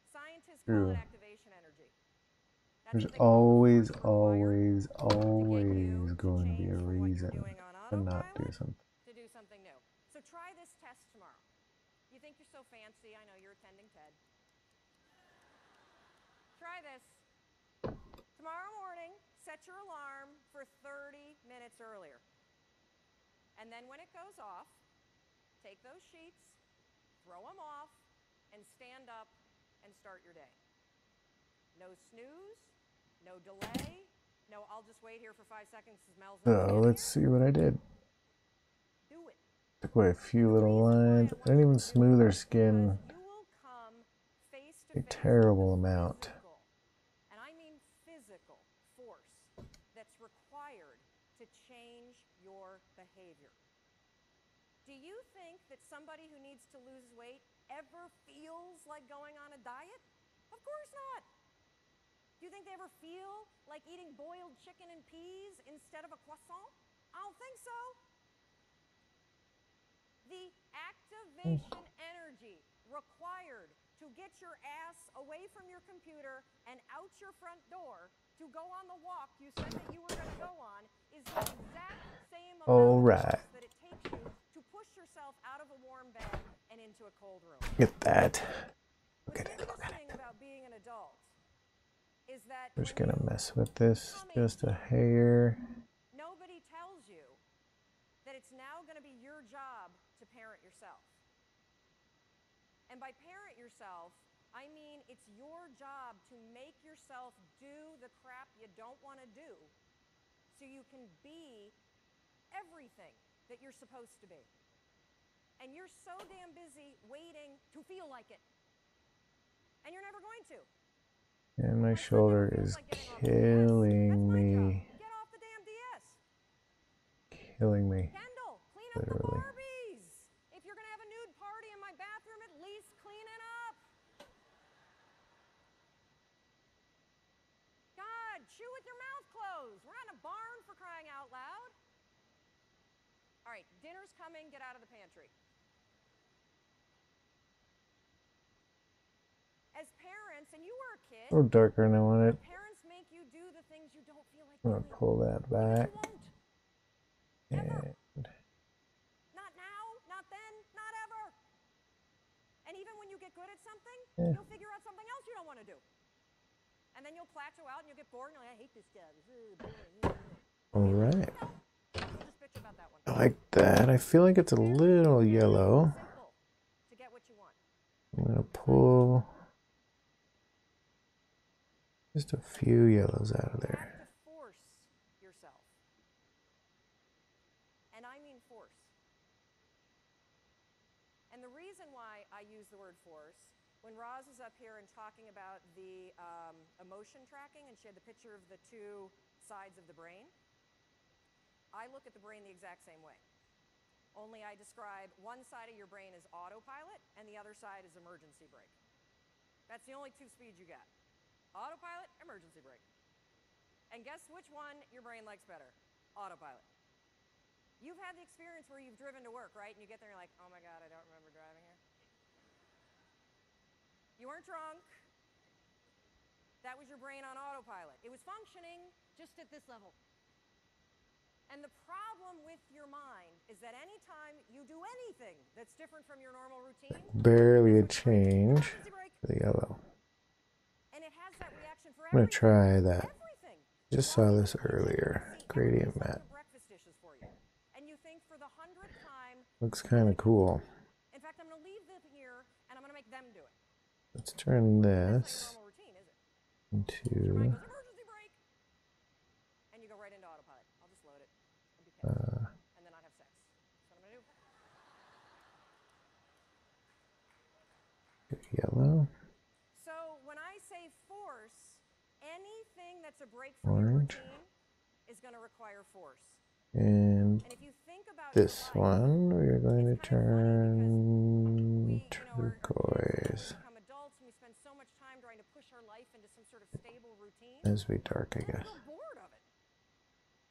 Scientists call it activation energy. There's always going to be a reason to not do something. To do something new. So try this test tomorrow. You think you're so fancy. I know you're attending TED. Try this. Tomorrow morning, set your alarm for 30 minutes earlier. And then when it goes off, take those sheets, throw them off, and stand up and start your day. No snooze, no delay, no I'll just wait here for 5 seconds as Mel's not So let's see what I did. Do it. Took away a few little lines. I didn't even smooth her skin. You will come face to a terrible amount. And I mean physical force that's required to change your behavior. Do you think that somebody who needs to lose weight ever feels like going on a diet? Of course not. Do you think they ever feel like eating boiled chicken and peas instead of a croissant? I don't think so. The activation energy required to get your ass away from your computer and out your front door to go on the walk you said that you were going to go on is the exact same amount of force that it takes you to push yourself out of a warm bed and into a cold room. Get that. What's interesting about being an adult is that we're just gonna mess with this just a hair. Nobody tells you that it's now going to be your job to parent yourself. And by parent yourself, I mean it's your job to make yourself do the crap you don't want to do so you can be everything that you're supposed to be. And you're so damn busy waiting to feel like it. And you're never going to. And my shoulder is killing me. Get off the damn DS. Killing me. Kendall, clean up the Barbies. If you're going to have a nude party in my bathroom, at least clean it up. God, chew with your mouth closed. We're not in a barn, for crying out loud. All right, dinner's coming. Get out of the pantry. As parents, and you were a kid, A little darker than I want it. parents make you do the things you don't feel like I'm doing. gonna pull that back. You won't. Ever. And Not now, not then, not ever. And even when you get good at something, you'll figure out something else you don't want to do. And then you'll plateau out and you'll get bored and you're like, I hate this job. all right. You'll just bitch about that one. I like that. I feel like it's a little yellow. Simple to get what you want. I'm gonna pull just a few yellows out of You there. have to force yourself. And I mean force. And the reason why I use the word force, when Roz was up here and talking about the emotion tracking, and she had the picture of the two sides of the brain, I look at the brain the exact same way. Only I describe one side of your brain as autopilot and the other side is emergency brake. That's the only two speeds you got. Autopilot, emergency brake. And guess which one your brain likes better? Autopilot. You've had the experience where you've driven to work, right? And you get there and you're like, oh my God, I don't remember driving here. You weren't drunk. That was your brain on autopilot. It was functioning just at this level. And the problem with your mind is that anytime you do anything that's different from your normal routine, Barely a change for the yellow. and it has that reaction for I'm gonna try everything. that. Just saw this earlier. Gradient matte. Breakfast dishes for you. And you think for the 100th time, Looks kind of cool. in fact, I'm going to leave them here and I'm going to make them do it. Let's turn That's this not your normal routine, is it? Your into mind goes, emergency brake! And you go right into autopilot. I'll just load it and be pissed. And then not have sex. That's what I'm going to do. yellow. So when I say force, anything that's a break from your Orange. routine is going to require force. And And if you think about this your life, one we're going to it's kind of funny turn because we, turquoise. become adults and we spend so much time trying to push our life into some sort of stable routine. As we dark, I And guess. you get bored of it.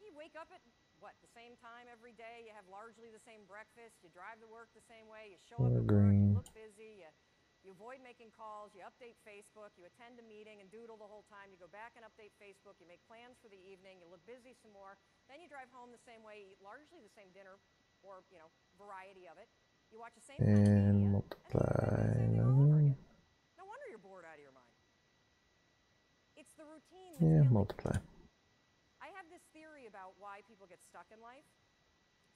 You wake up at what, the same time every day. You have largely the same breakfast. You drive to work the same way. You show up at work. Green. You look busy. You avoid making calls. You update Facebook. You attend a meeting and doodle the whole time. You go back and update Facebook. You make plans for the evening. You look busy some more. Then you drive home the same way. You eat largely the same dinner, or variety of it. You watch the same kind of media, And and multiply. then you do the same thing all over again. No wonder you're bored out of your mind. It's the routine that's Yeah, killing you. multiply. I have this theory about why people get stuck in life.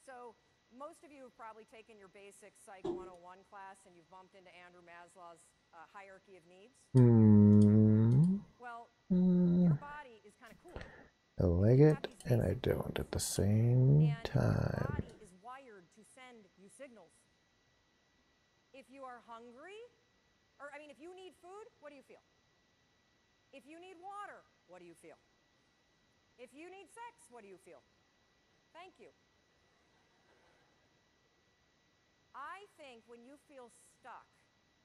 So most of you have probably taken your basic Psych 101 class and you've bumped into Andrew Maslow's hierarchy of needs. Well, your body is kind of cool. I like it and I don't at the same And time. your body is wired to send you signals. If you are hungry, if you need food, what do you feel? If you need water, what do you feel? If you need sex, what do you feel? Thank you. I think when you feel stuck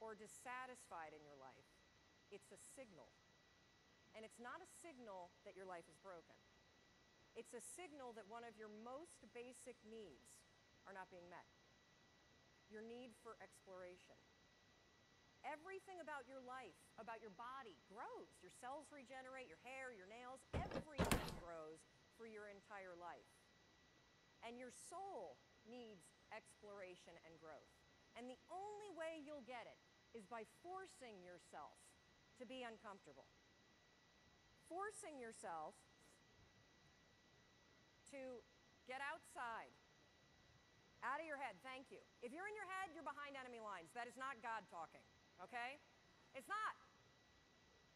or dissatisfied in your life, it's a signal. And it's not a signal that your life is broken. It's a signal that one of your most basic needs are not being met. Your need for exploration. Everything about your life, about your body, grows. Your cells regenerate, your hair, your nails, everything grows for your entire life. And your soul needs exploration and growth. And the only way you'll get it is by forcing yourself to be uncomfortable. Forcing yourself to get outside, out of your head. Thank you. If you're in your head, you're behind enemy lines. That is not God talking, okay? It's not.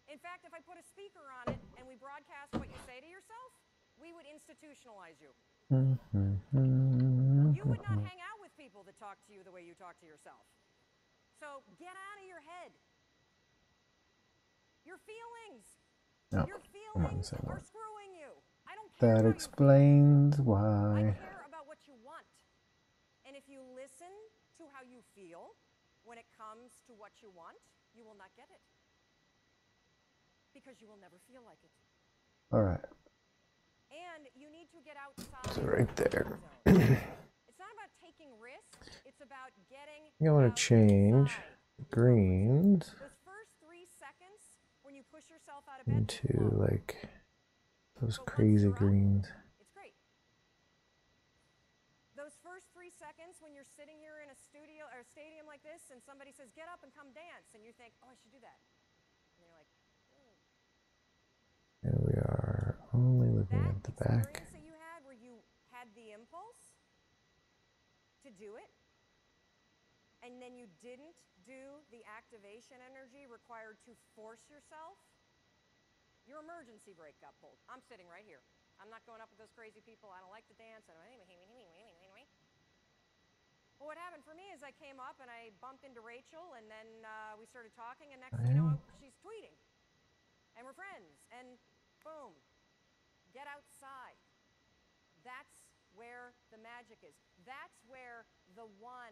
In fact, if I put a speaker on it and we broadcast what you say to yourself, we would institutionalize you. You would not hang out with people that talk to you the way you talk to yourself. So get out of your head. Your feelings. No, Your feelings are screwing you. I don't care that how explains you feel. why. I care about what you want. And if you listen to how you feel when it comes to what you want, you will not get it. Because you will never feel like it. All right. And you need to get outside. So right there. It's not about taking risks. It's about getting I want to change greens those first 3 seconds when you push yourself out of bed into like those crazy greens. It's great. Those first 3 seconds when you're sitting here in a studio or a stadium like this and somebody says, get up and come dance, and you think, oh, I should do that. And you're like, oh. And we are only looking at the back. That experience that you had where you had the impulse to do it, and then you didn't do the activation energy required to force yourself, your emergency brake got pulled. I'm sitting right here. I'm not going up with those crazy people. I don't like to dance. I don't anyway. Well, what happened for me is I came up and I bumped into Rachel, and then we started talking, and next thing you know, she's tweeting. And we're friends, and boom, get outside. That's where the magic is. That's where the 1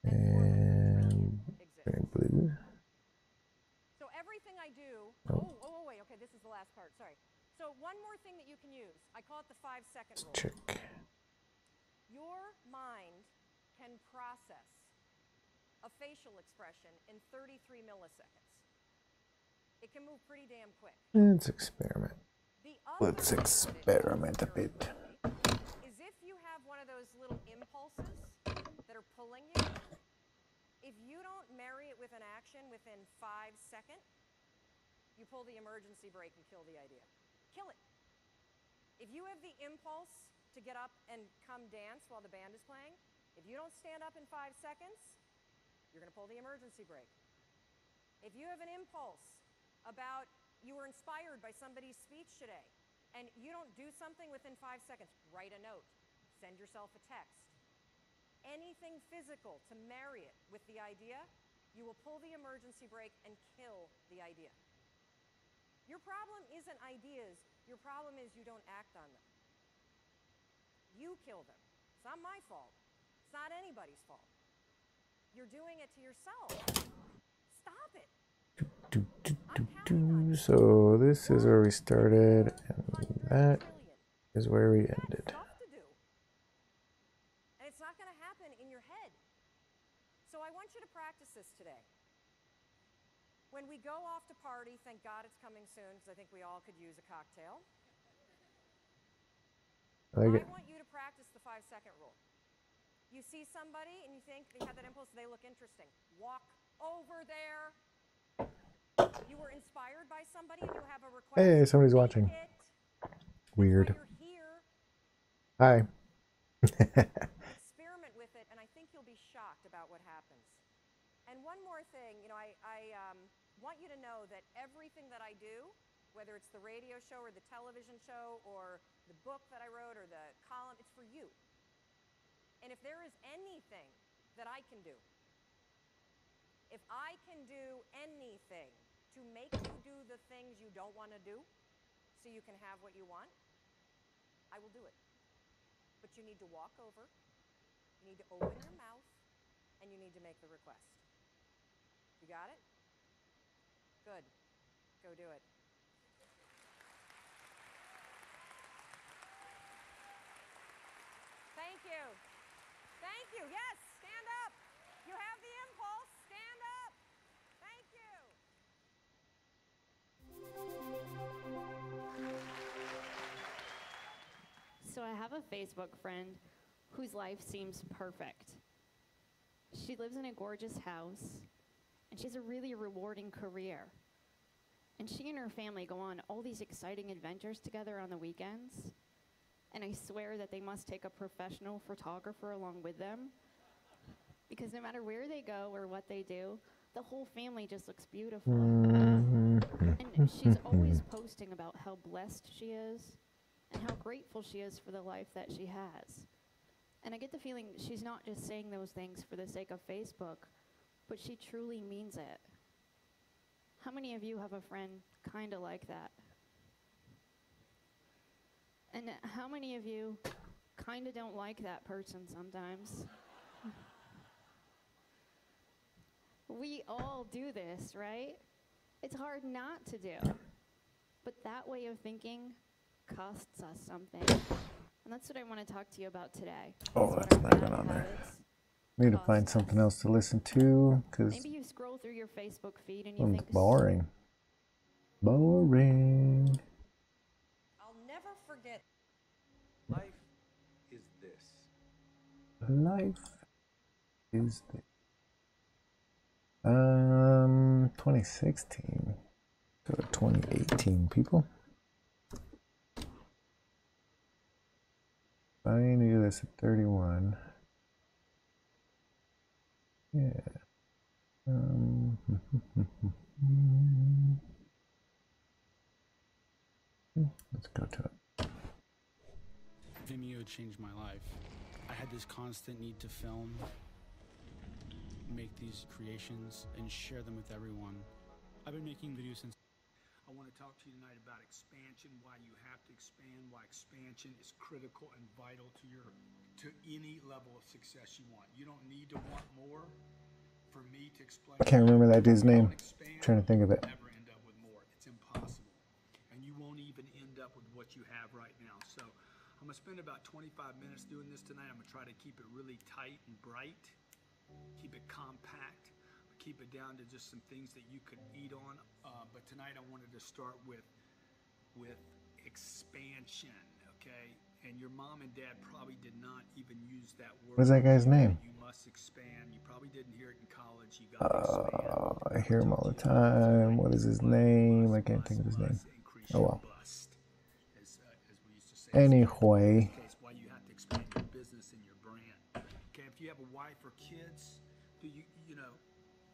and 400 trillion exists. Blue. So everything I do, wait, okay, this is the last part, sorry. So one more thing that you can use, I call it the 5-second rule. Check. Your mind can process a facial expression in 33 milliseconds. It can move pretty damn quick. Let's experiment. Let's experiment a bit. Is if you have one of those little impulses that are pulling you, if you don't marry it with an action within 5 seconds, you pull the emergency brake and kill the idea. Kill it. If you have the impulse to get up and come dance while the band is playing, if you don't stand up in 5 seconds, you're going to pull the emergency brake. If you have an impulse about you were inspired by somebody's speech today, and you don't do something within 5 seconds, write a note, send yourself a text. Anything physical to marry it with the idea, you will pull the emergency brake and kill the idea. Your problem isn't ideas, your problem is you don't act on them. You kill them. It's not my fault. It's not anybody's fault. You're doing it to yourself. Stop it. So this is where we started, and that is where we ended. And it's not going to happen in your head. So I want you to practice this today. When we go off to party, thank God it's coming soon, because I think we all could use a cocktail. I want you to practice the 5-second rule. You see somebody and you think they have that impulse, they look interesting. Walk over there. You were inspired by somebody and you have a request. Hey, somebody's watching. Weird. You're here. Hi. Experiment with it, and I think you'll be shocked about what happens. And one more thing, you know, I want you to know that everything that I do, whether it's the radio show or the television show or the book that I wrote or the column, it's for you. And if there is anything that I can do, If I can do anything to make you do the things you don't want to do so you can have what you want, I will do it. But you need to walk over, you need to open your mouth, and you need to make the request. You got it? Good. Go do it. Thank you. Thank you. Yes, stand up. You have the impulse. Stand up. Thank you. So I have a Facebook friend whose life seems perfect. She lives in a gorgeous house, and she has a really rewarding career. And she and her family go on all these exciting adventures together on the weekends. And I swear that they must take a professional photographer along with them, because no matter where they go or what they do, the whole family just looks beautiful. And she's always posting about how blessed she is and how grateful she is for the life that she has. And I get the feeling she's not just saying those things for the sake of Facebook, but she truly means it. How many of you have a friend kind of like that? And how many of you kind of don't like that person sometimes? We all do this, right? It's hard not to do. But that way of thinking costs us something. And that's what I want to talk to you about today. Oh, that's not even on there. Need to find something else to listen to, because maybe you scroll through your Facebook feed and you think boring. Boring. I'll never forget. Life is this. Life is this. 2016 to 2018 people. I need to do this at 31. Yeah. Let's go to it. Vimeo changed my life. I had this constant need to film, make these creations, and share them with everyone. I've been making videos since. I want to talk to you tonight about expansion, why you have to expand, why expansion is critical and vital to any level of success you want. You don't need to want more. For me to explain, I can't remember that dude's name. I'm trying to think of it. Never end up with more. It's impossible. And you won't even end up with what you have right now. So I'm going to spend about 25 minutes doing this tonight. I'm going to try to keep it really tight and bright, keep it compact, keep it down to just some things that you could eat on. But tonight I wanted to start with expansion, okay? And your mom and dad probably did not even use that word. What is that guy's name? You must expand. You probably didn't hear it in college. You got to expand. I hear him all the time. What is his name? I can't think of his name. Oh well. Anyway. Why you have to expand your business and your brand. Okay, if you have a wife or kids, do you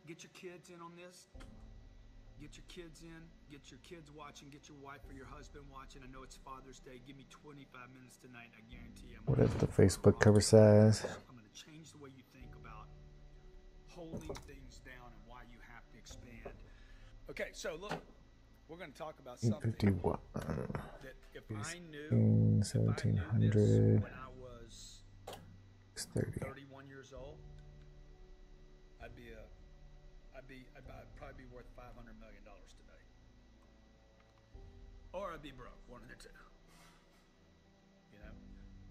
get your kids in on this? Get your kids in, get your kids watching, get your wife or your husband watching. I know it's Father's Day. Give me 25 minutes tonight. I guarantee you. What is the Facebook cover size? I'm going to change the way you think about holding things down and why you have to expand. Okay, so look, we're going to talk about something 51. that if I knew 1700. When I was 31 years old, I'd probably be worth $500 million today. Or I'd be broke, one of the two. You know,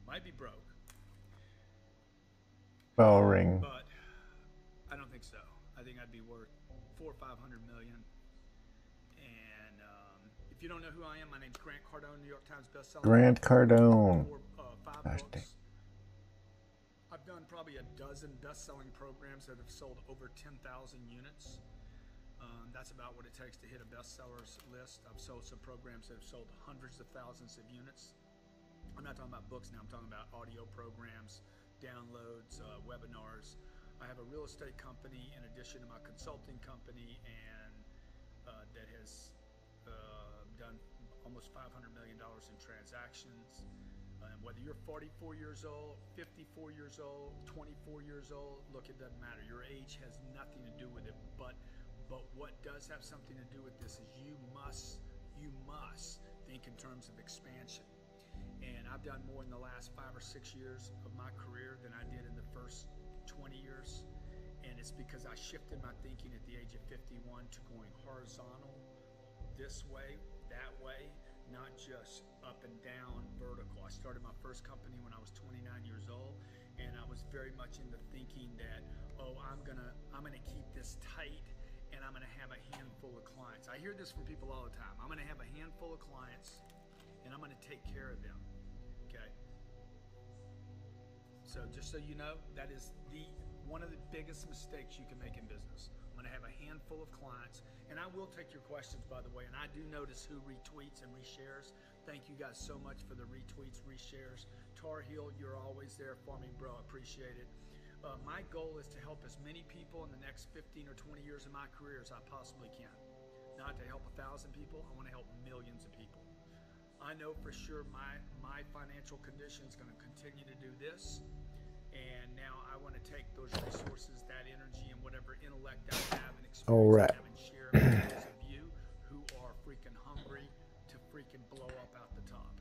might be broke. Bell ring. But I don't think so. I think I'd be worth $400 or $500 million. And if you don't know who I am, my name's Grant Cardone, New York Times bestseller. Grant Cardone. 5 books. I've done probably a dozen best-selling programs that have sold over 10,000 units. That's about what it takes to hit a bestsellers list. I've sold some programs that have sold hundreds of thousands of units. I'm not talking about books now. I'm talking about audio programs, downloads, webinars. I have a real estate company in addition to my consulting company, and that has done almost $500 million in transactions. And whether you're 44 years old, 54 years old, 24 years old, look, it doesn't matter. Your age has nothing to do with it. But what does have something to do with this is you must think in terms of expansion. And I've done more in the last 5 or 6 years of my career than I did in the first 20 years. And it's because I shifted my thinking at the age of 51 to going horizontal, this way, that way, not just up and down, vertical. I started my first company when I was 29 years old, and I was very much in the thinking that, oh, I'm gonna keep this tight, and I'm gonna have a handful of clients. I hear this from people all the time. I'm gonna have a handful of clients, and I'm gonna take care of them. Okay. So just so you know, that is one of the biggest mistakes you can make in business. I'm gonna have a handful of clients, and I will take your questions, by the way, and I do notice who retweets and reshares. Thank you guys so much for the retweets, reshares. Tar Heel, you're always there for me, bro. Appreciate it. My goal is to help as many people in the next 15 or 20 years of my career as I possibly can. Not to help 1,000 people, I want to help millions of people. I know for sure my financial condition is going to continue to do this, and now I want to take those resources, that energy, and whatever intellect I have and experience I have and share with those of you who are freaking hungry to freaking blow up out the top.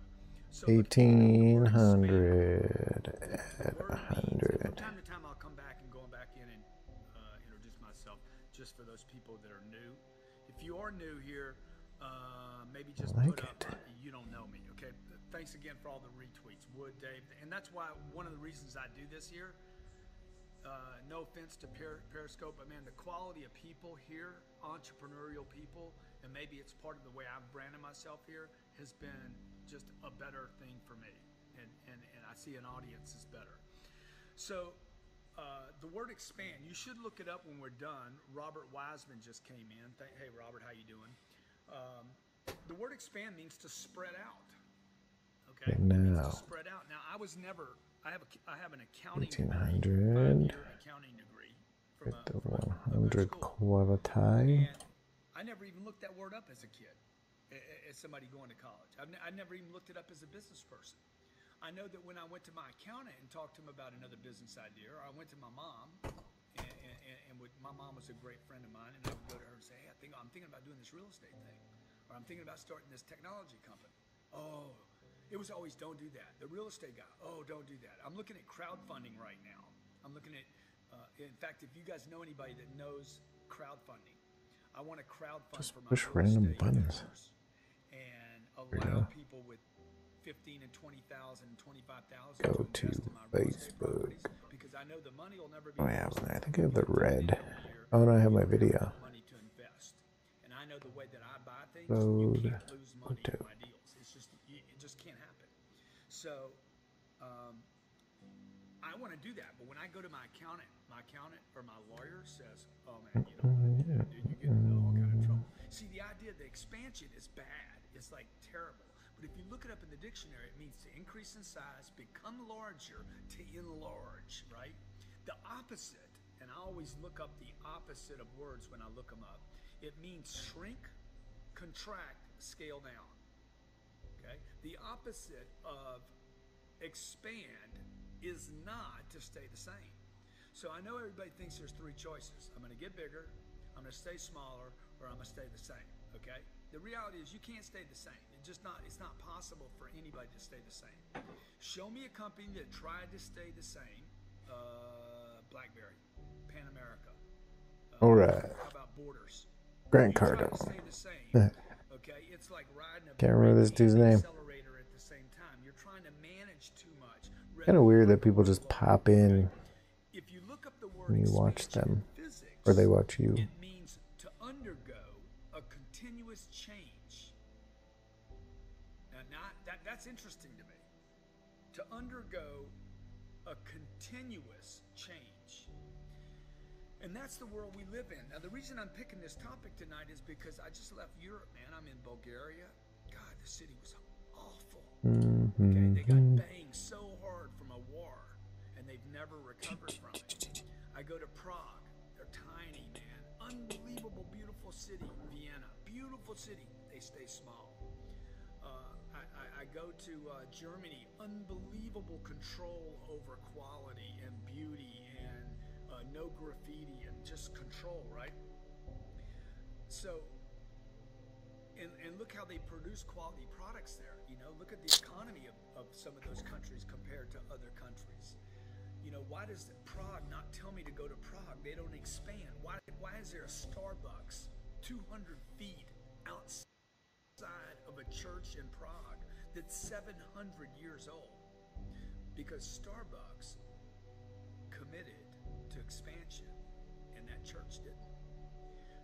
So 1,800 at 100. From time to time, I'll come back and go back in and introduce myself just for those people that are new. If you are new here, maybe just put up, you don't know me, okay? Thanks again for all the retweets, Wood, Dave. And that's why one of the reasons I do this here, no offense to Periscope, but man, the quality of people here, entrepreneurial people, and maybe it's part of the way I've branded myself here, has been just a better thing for me. And I see an audience is better. So the word expand, you should look it up when we're done. Robert Wiseman just came in. Hey, Robert, how you doing? The word expand means to spread out. Okay, it means to spread out. Now, I have an accounting 1,800. accounting degree With the 100 quality. And I never even looked that word up as a kid, as somebody going to college. I never even looked it up as a business person. I know that when I went to my accountant and talked to him about another business idea, or I went to my mom, and my mom was a great friend of mine, and I would go to her and say, hey, I'm thinking about doing this real estate thing, or I'm thinking about starting this technology company. Oh, it was always, don't do that. The real estate guy, oh, don't do that. I'm looking at crowdfunding right now. I'm looking at, in fact, if you guys know anybody that knows crowdfunding, I want to crowdfund for my push real random estate buttons and allow people with 15 and 20,000, 25,000 go to invest in my real estate Facebook. Because I know the money will never be. Oh, I have one. I think I have the red. Oh, no, I have my video. Money to invest, and I know the way that I buy things, Load you can't lose money photo. in my deals. It's just it just can't happen. So I want to do that, but when I go to my accountant or my lawyer says, "Oh man, you know, dude, you get into all kind of trouble." See, the idea of the expansion is bad. It's like terrible. But if you look it up in the dictionary, it means to increase in size, become larger, to enlarge, right? The opposite, and I always look up the opposite of words when I look them up. It means shrink, contract, scale down, okay? The opposite of expand is not to stay the same. So I know everybody thinks there's three choices. I'm gonna get bigger, I'm gonna stay smaller, or I'm gonna stay the same, okay? The reality is you can't stay the same. It's not possible for anybody to stay the same. Show me a company that tried to stay the same. BlackBerry, Pan America. All right. How about Borders? Grant You try Cardone. to stay the same, okay? It's like riding a Can't remember this dude's name. accelerator at the same time. You're trying to manage too much. Kind of weird that people just pop in If you look up the word when you watch expansion them, in physics, or they watch you. it means to undergo a continuous change. That's interesting to me. To undergo a continuous change. And that's the world we live in. Now, the reason I'm picking this topic tonight is because I just left Europe, man. I'm in Bulgaria. God, the city was awful. Okay, they got banged so hard from a war, and they've never recovered from it. I go to Prague. They're tiny, man. Unbelievable, beautiful city. Vienna, beautiful city. They stay small. I go to Germany, unbelievable control over quality and beauty and no graffiti and just control, right? So, and look how they produce quality products there. You know, look at the economy of some of those countries compared to other countries. You know, why does Prague not tell me to go to Prague? They don't expand. Why is there a Starbucks 200 feet outside of a church in Prague that's 700 years old? Because Starbucks committed to expansion and that church didn't.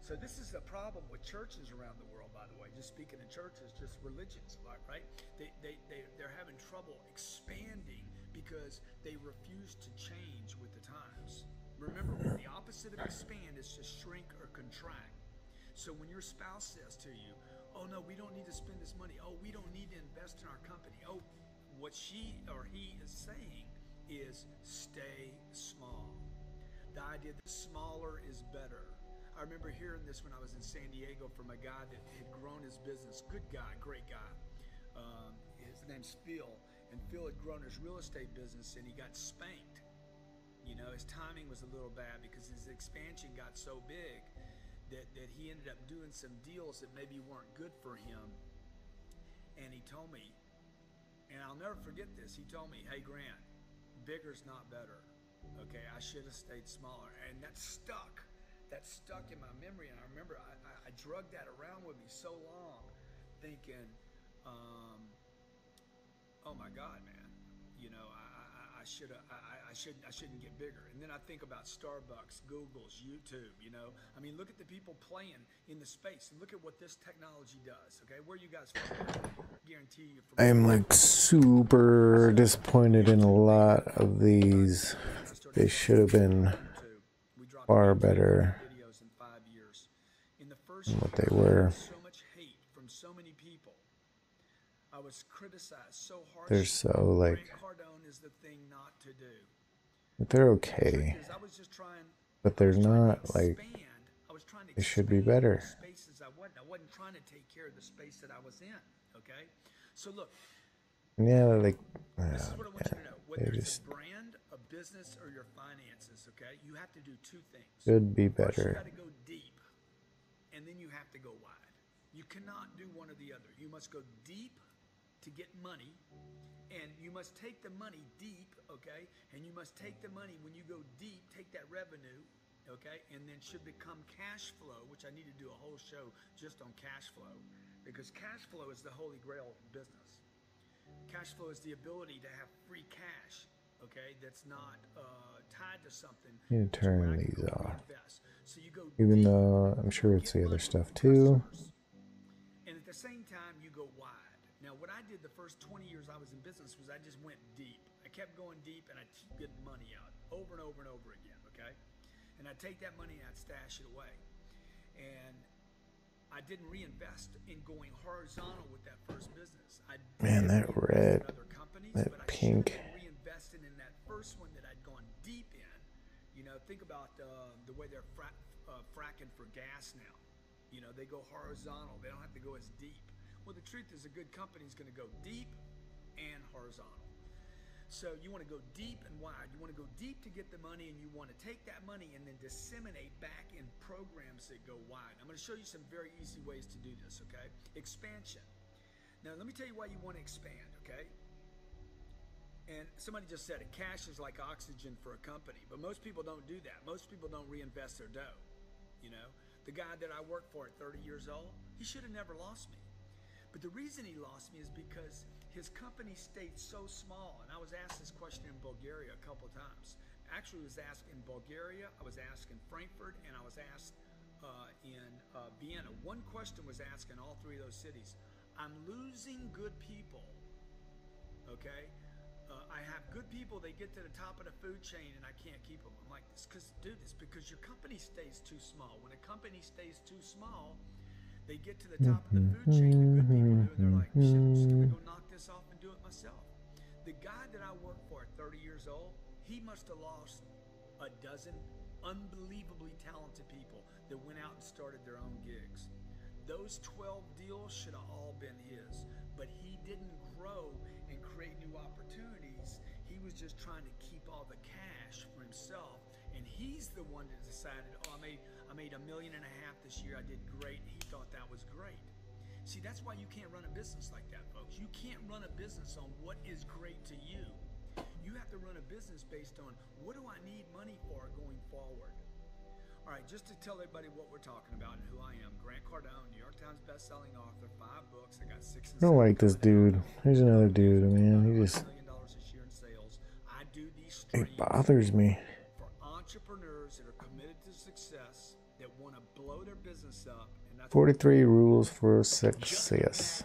So this is a problem with churches around the world, by the way. Just speaking of churches, just religions, right? They're having trouble expanding because they refuse to change with the times. Remember, the opposite of expand is to shrink or contract. So when your spouse says to you, oh no, we don't need to spend this money. Oh, we don't need to invest in our company. Oh, what she or he is saying is stay small. The idea that smaller is better. I remember hearing this when I was in San Diego from a guy that had grown his business. Good guy, great guy. His name's Phil. And Phil had grown his real estate business and he got spanked. You know, his timing was a little bad because his expansion got so big that he ended up doing some deals that maybe weren't good for him. And he told me, and I'll never forget this, he told me, hey Grant, bigger's not better. Okay, I should have stayed smaller. And that stuck in my memory. And I remember I drugged that around with me so long thinking, oh my God, man, you know, I shouldn't get bigger. And then I think about Starbucks, Google's, YouTube, you know. I mean, look at the people playing in the space and look at what this technology does, okay? Where are you guys from? I guarantee you. I'm like super disappointed in a lot of these. They should have been far better than what they were. So much hate from so many people. I was criticized so harshly. They're so like, Cardone is the thing not to do. they're okay, but they're not like, they should be better. I wasn't trying to take care of the space that I was in, okay? So look. Yeah, like, this is what I want you to know. Whether it's a brand, a business, or your finances, okay? You have to do two things. Should be First, you better. got to go deep, and then you have to go wide. You cannot do one or the other. You must go deep to get money, and you must take the money deep, okay? And you must take the money when you go deep, take that revenue, okay? And then should become cash flow, which I need to do a whole show just on cash flow, because cash flow is the holy grail of business. Cash flow is the ability to have free cash, okay? That's not tied to something. You need to turn these off. So you go Even deep, though I'm sure it's the other stuff too. and at the same time, you go wide. Now, what I did the first 20 years I was in business was I just went deep. I kept going deep, and I'd keep getting money out over and over and over again, okay? And I'd take that money and I'd stash it away. And I didn't reinvest in going horizontal with that first business. Man, that red, that pink. Reinvesting in that first one that I'd gone deep in. You know, think about the way they're fracking for gas now. You know, they go horizontal. They don't have to go as deep. Well, the truth is a good company is going to go deep and horizontal. So you want to go deep and wide. You want to go deep to get the money, and you want to take that money and then disseminate back in programs that go wide. I'm going to show you some very easy ways to do this, okay? Expansion. Now, let me tell you why you want to expand, okay? And somebody just said it, cash is like oxygen for a company, but most people don't do that. Most people don't reinvest their dough, you know? The guy that I worked for at 30 years old, he should have never lost me. But the reason he lost me is because his company stayed so small. And I was asked this question in Bulgaria a couple of times. Actually, I was asked in Bulgaria, I was asked in Frankfurt, and I was asked in Vienna. One question was asked in all three of those cities. I'm losing good people, okay? I have good people, they get to the top of the food chain and I can't keep them. I'm like, it's because your company stays too small. When a company stays too small, they get to the top of the food chain, the good people do, and they're like, shit, I'm just gonna go knock this off and do it myself. The guy that I worked for at 30 years old, he must have lost a dozen unbelievably talented people that went out and started their own gigs. those 12 deals should have all been his. But he didn't grow and create new opportunities. He was just trying to keep all the cash for himself. And he's the one that decided, oh, I made $1.5 million this year. I did great. He thought that was great. See, that's why you can't run a business like that, folks. You can't run a business on what is great to you. You have to run a business based on what do I need money for going forward. All right, just to tell everybody what we're talking about and who I am, Grant Cardone, New York Times best-selling author, 5 books. I got 6 and I don't 7 like this dude. Here's another dude, man. He just, $1 million this year in sales. I do these it streams bothers me. for entrepreneurs that are committed to success, that want to blow their business up. And that's 43 rules for success.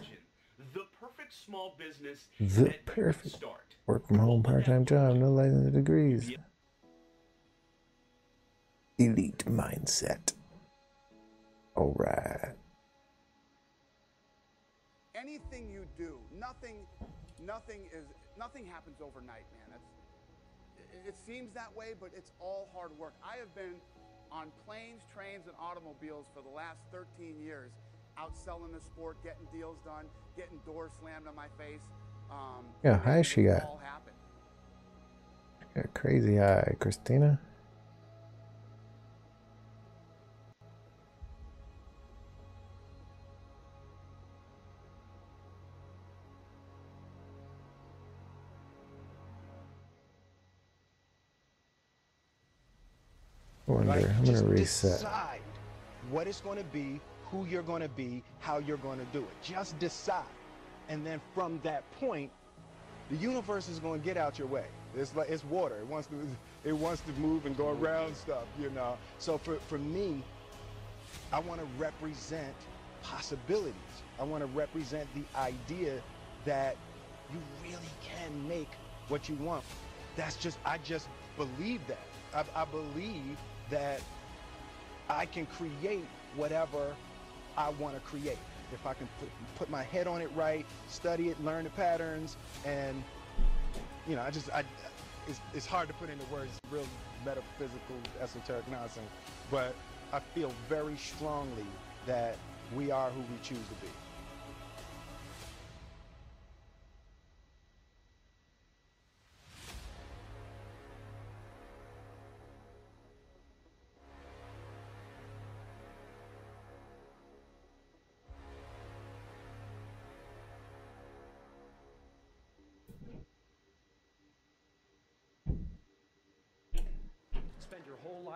The perfect small business The perfect work from home part-time job, no license degrees. Elite mindset. All right. Anything you do, nothing happens overnight, man. It seems that way, but it's all hard work. I have been on planes, trains, and automobiles for the last 13 years, out selling the sport, getting deals done, getting doors slammed on my face. Yeah, high she got. All happened. Got crazy high, Christina. I wonder, I'm gonna reset. Decide what it's going to be, who you're going to be, how you're going to do it. Just decide. And then from that point, the universe is going to get out your way. It's like it's water. It wants to move and go around stuff, you know. So for me, I want to represent possibilities. I want to represent the idea that you really can make what you want. I just believe that. I believe that I can create whatever I want to create. If I can put my head on it right, study it, learn the patterns, and you know, it's hard to put into words, real metaphysical, esoteric nonsense, but I feel very strongly that we are who we choose to be.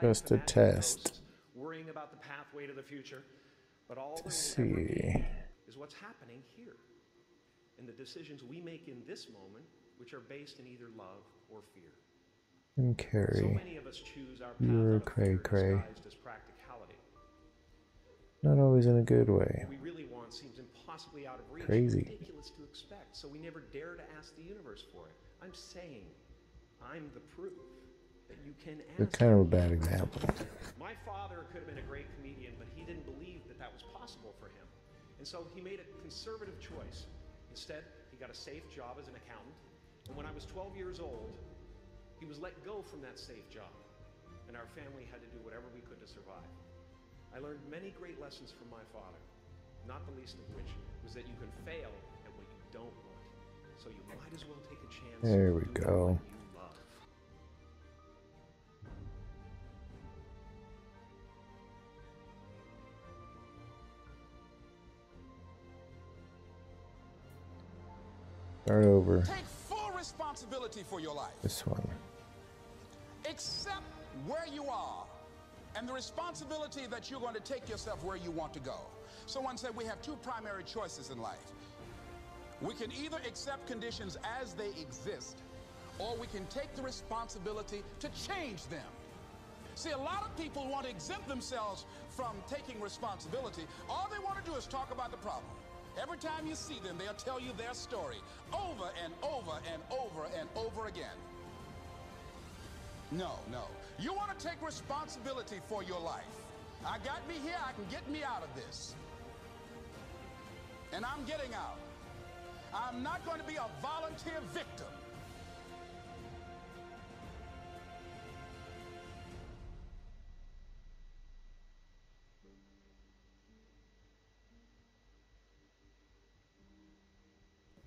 Just a test. Worrying about the pathway to the future, but all To that see. will ever be is what's happening here, and the decisions we make in this moment, which are based in either love or fear. And So Carrie, many of us choose our path you're out of fear cray-cray. disguised as practicality. Not always in a good way. What we really want seems impossibly out of reach, Crazy. ridiculous to expect, so we never dare to ask the universe for it. I'm saying, I'm the proof that you can ask. It's kind of a bad example. My father could have been a great comedian, but he didn't believe that that was possible for him. And so he made a conservative choice. Instead, he got a safe job as an accountant. And when I was 12 years old, he was let go from that safe job. And our family had to do whatever we could to survive. I learned many great lessons from my father, not the least of which was that you can fail at what you don't want. So you might as well take a chance. There we doing go. what you love. Start over. Take full responsibility for your life. This one. Accept where you are and the responsibility that you're going to take yourself where you want to go. Someone said we have two primary choices in life. We can either accept conditions as they exist, or we can take the responsibility to change them. See, a lot of people want to exempt themselves from taking responsibility. All they want to do is talk about the problem. Every time you see them, they'll tell you their story over and over and over and over again. No. You want to take responsibility for your life. I got me here, I can get me out of this. And I'm getting out. I'm not going to be a volunteer victim.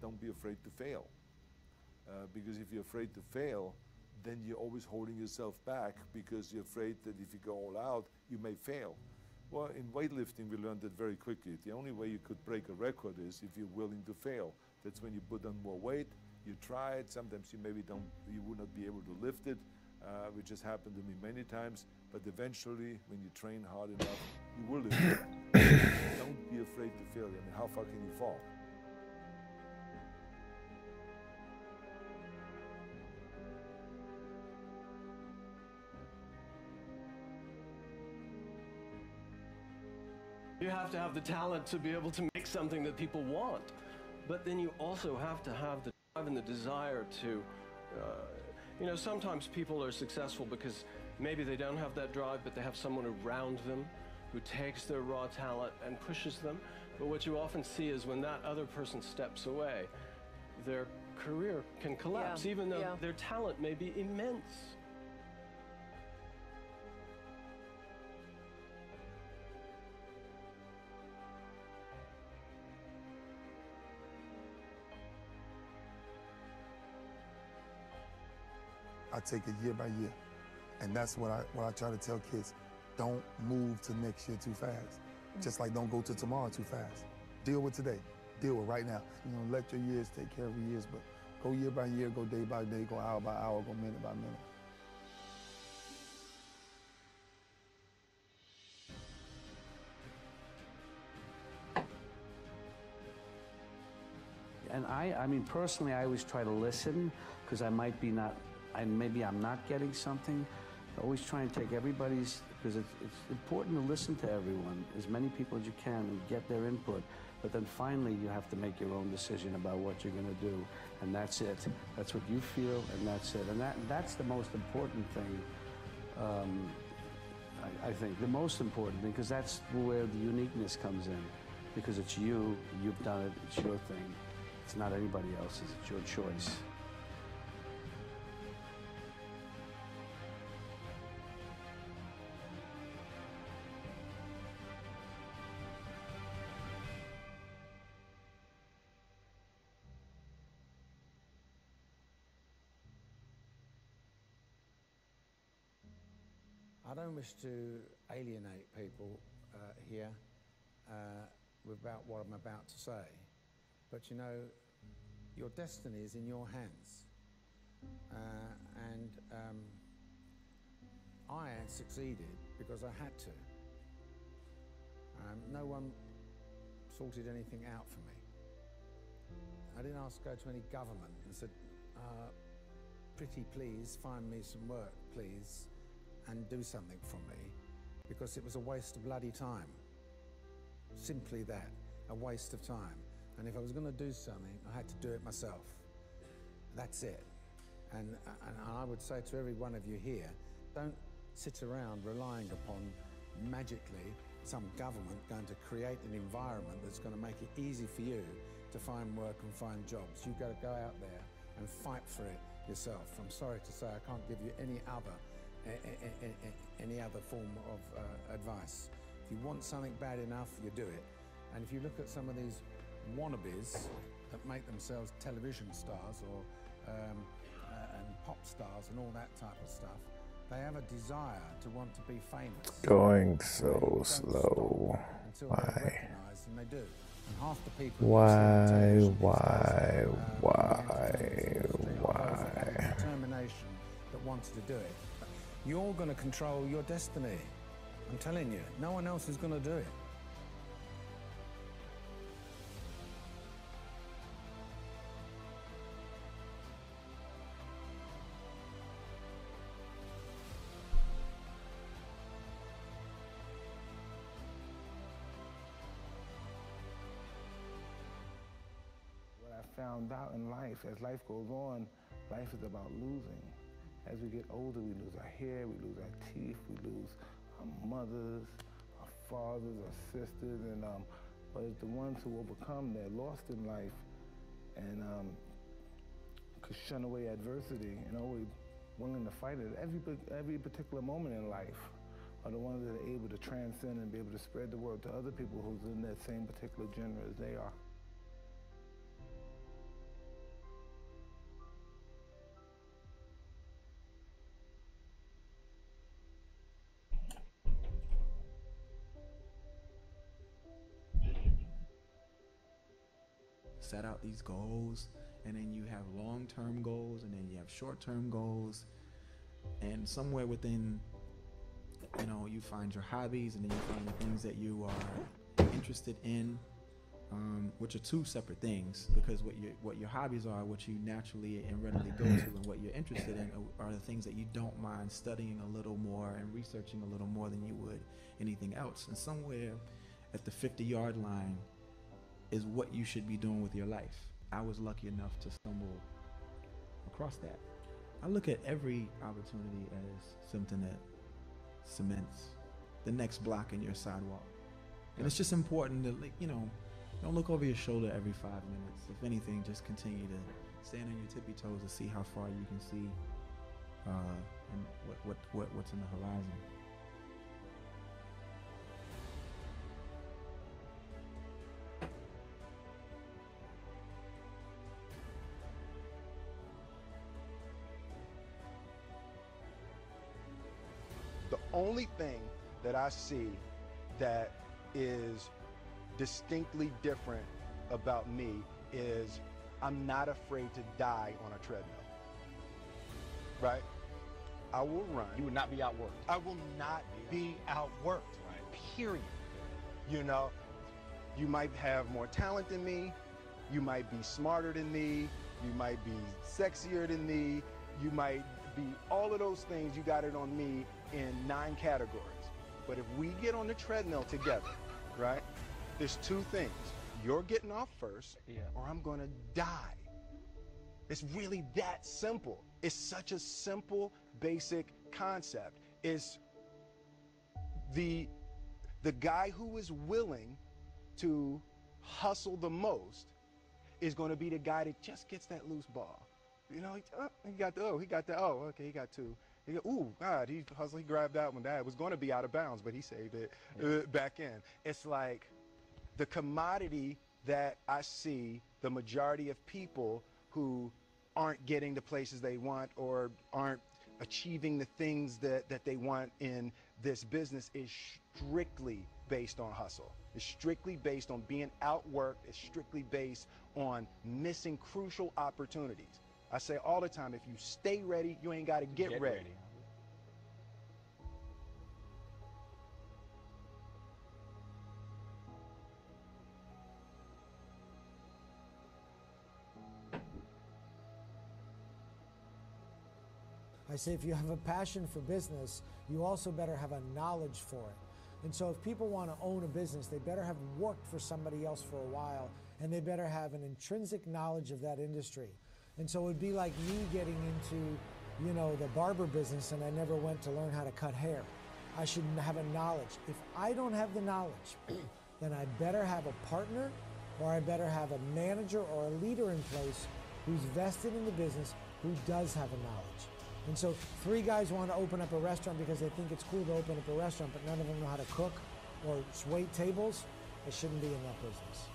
don't be afraid to fail. Because if you're afraid to fail, then you're always holding yourself back because you're afraid that if you go all out, you may fail. Well, in weightlifting, we learned that very quickly. The only way you could break a record is if you're willing to fail. That's when you put on more weight, you try it, sometimes you would not be able to lift it, which has happened to me many times, but eventually, when you train hard enough, you will lift it. Don't be afraid to fail. I mean, how far can you fall? You have to have the talent to be able to make something that people want, but then you also have to have the drive and the desire to, you know, sometimes people are successful because maybe they don't have that drive, but they have someone around them who takes their raw talent and pushes them. But what you often see is when that other person steps away, their career can collapse, even though their talent may be immense. I take it year by year. And that's what I try to tell kids. Don't move to next year too fast. Just like don't go to tomorrow too fast. Deal with today. Deal with right now. You know, let your years take care of your years, but go year by year, go day by day, go hour by hour, go minute by minute. And I mean, personally, I always try to listen because maybe I'm not getting something. I always try and take everybody's, because it's important to listen to everyone, as many people as you can, and get their input. But then finally, you have to make your own decision about what you're going to do, and that's it. That's what you feel, and that's it. And that's the most important thing. I think the most important thing, because that's where the uniqueness comes in, because it's you. You've done it. It's your thing. It's not anybody else's. It's your choice. I don't wish to alienate people here about what I'm about to say, but you know, your destiny is in your hands, and I succeeded because I had to. No one sorted anything out for me. I didn't ask to go to any government and said, pretty please find me some work, please, and do something for me, because it was a waste of bloody time. Simply that, a waste of time. And if I was going to do something, I had to do it myself. That's it. And I would say to every one of you here, don't sit around relying upon magically some government going to create an environment that's going to make it easy for you to find work and find jobs. You've got to go out there and fight for it yourself. I'm sorry to say I can't give you any other form of advice. If you want something bad enough, you do it. And if you look at some of these wannabes that make themselves television stars or and pop stars and all that type of stuff, they have a desire to want to be famous. Going so slow. Until they're recognized, and they do. And half the people Why? determination that wanted to do it. You're going to control your destiny. I'm telling you, no one else is going to do it. What I found out in life, as life goes on, life is about losing. As we get older, we lose our hair, we lose our teeth, we lose our mothers, our fathers, our sisters, and but it's the ones who overcome, they're lost in life and could shun away adversity and always willing to fight it. Every particular moment in life are the ones that are able to transcend and be able to spread the word to other people who's in that same particular genre as they are. set out these goals, and then you have long-term goals, and then you have short-term goals, and somewhere within, you know, you find your hobbies, and then you find the things that you are interested in, which are two separate things, because what your hobbies are, what you naturally and readily go to, and what you're interested in are the things that you don't mind studying a little more and researching a little more than you would anything else. And somewhere at the 50-yard line is what you should be doing with your life. I was lucky enough to stumble across that. I look at every opportunity as something that cements the next block in your sidewalk. And it's just important to, like, you know, don't look over your shoulder every 5 minutes. If anything, just continue to stand on your tippy toes to see how far you can see and what's in the horizon. The only thing that I see that is distinctly different about me is I'm not afraid to die on a treadmill. Right? I will run. You would not be outworked. I will not be outworked. Right. Period. You know, you might have more talent than me. You might be smarter than me. You might be sexier than me. You might be all of those things. You got it on me in 9 categories. But if we get on the treadmill together, right, there's 2 things. You're getting off first, or I'm gonna die. It's really that simple. It's such a simple, basic concept. It's the guy who is willing to hustle the most is gonna be the guy that just gets that loose ball. You know, he got the, okay, he got 2. Ooh, God, he hustled, he grabbed that one. That was going to be out of bounds, but he saved it back in. It's like the commodity that I see the majority of people who aren't getting the places they want or aren't achieving the things that they want in this business is strictly based on hustle. It's strictly based on being outworked. It's strictly based on missing crucial opportunities. I say all the time, if you stay ready, you ain't got to get ready. I say if you have a passion for business, you also better have a knowledge for it. And so if people want to own a business, they better have worked for somebody else for a while, and they better have an intrinsic knowledge of that industry. And so it would be like me getting into, you know, the barber business, and I never went to learn how to cut hair. I should have a knowledge. If I don't have the knowledge, then I better have a partner, or I better have a manager or a leader in place who's vested in the business, who does have a knowledge. And so 3 guys want to open up a restaurant because they think it's cool to open up a restaurant, but none of them know how to cook or wait tables. They shouldn't be in that business.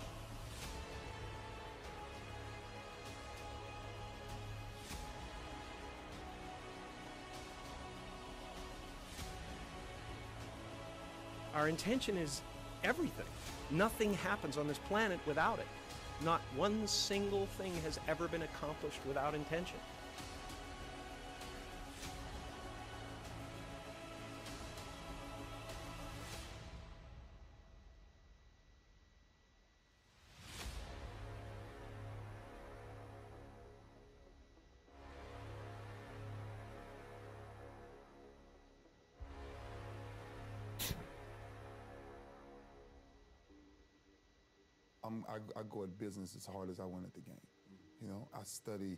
Our intention is everything. Nothing happens on this planet without it. Not one single thing has ever been accomplished without intention. I go at business as hard as I went at the game. You know, I study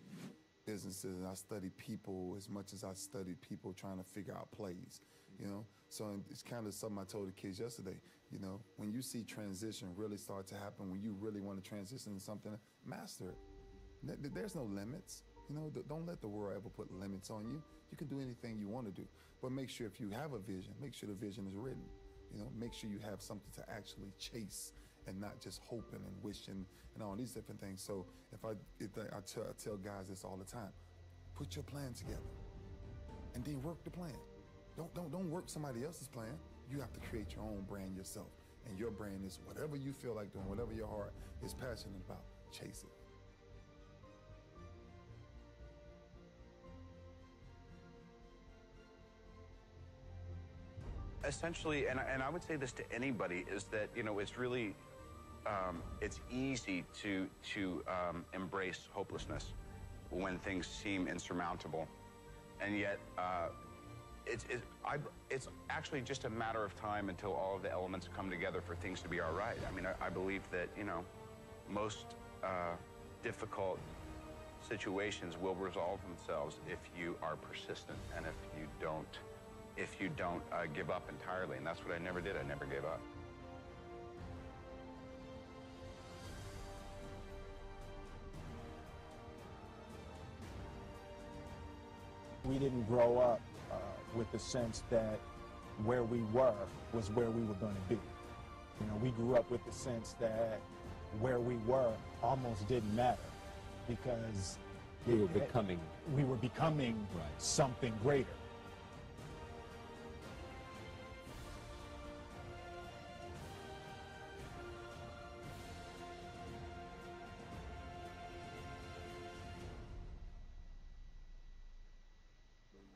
businesses and I study people as much as I studied people trying to figure out plays, you know? So it's kind of something I told the kids yesterday, you know, when you see transition really start to happen, when you really want to transition into something, master it. There's no limits, you know, don't let the world ever put limits on you. You can do anything you want to do, but make sure if you have a vision, make sure the vision is written, you know, make sure you have something to actually chase and not just hoping and wishing and all these different things. So I tell guys this all the time, put your plan together and then work the plan. Don't work somebody else's plan. You have to create your own brand yourself. And your brand is whatever you feel like doing, whatever your heart is passionate about. chase it. Essentially, and I would say this to anybody, is that, you know, it's really, it's easy to embrace hopelessness when things seem insurmountable. And yet, it's actually just a matter of time until all of the elements come together for things to be all right. I mean, I believe that, you know, most difficult situations will resolve themselves if you are persistent and if you don't give up entirely. And that's what I never did. I never gave up. We didn't grow up with the sense that where we were was where we were going to be. You know, we grew up with the sense that where we were almost didn't matter because we were becoming something greater.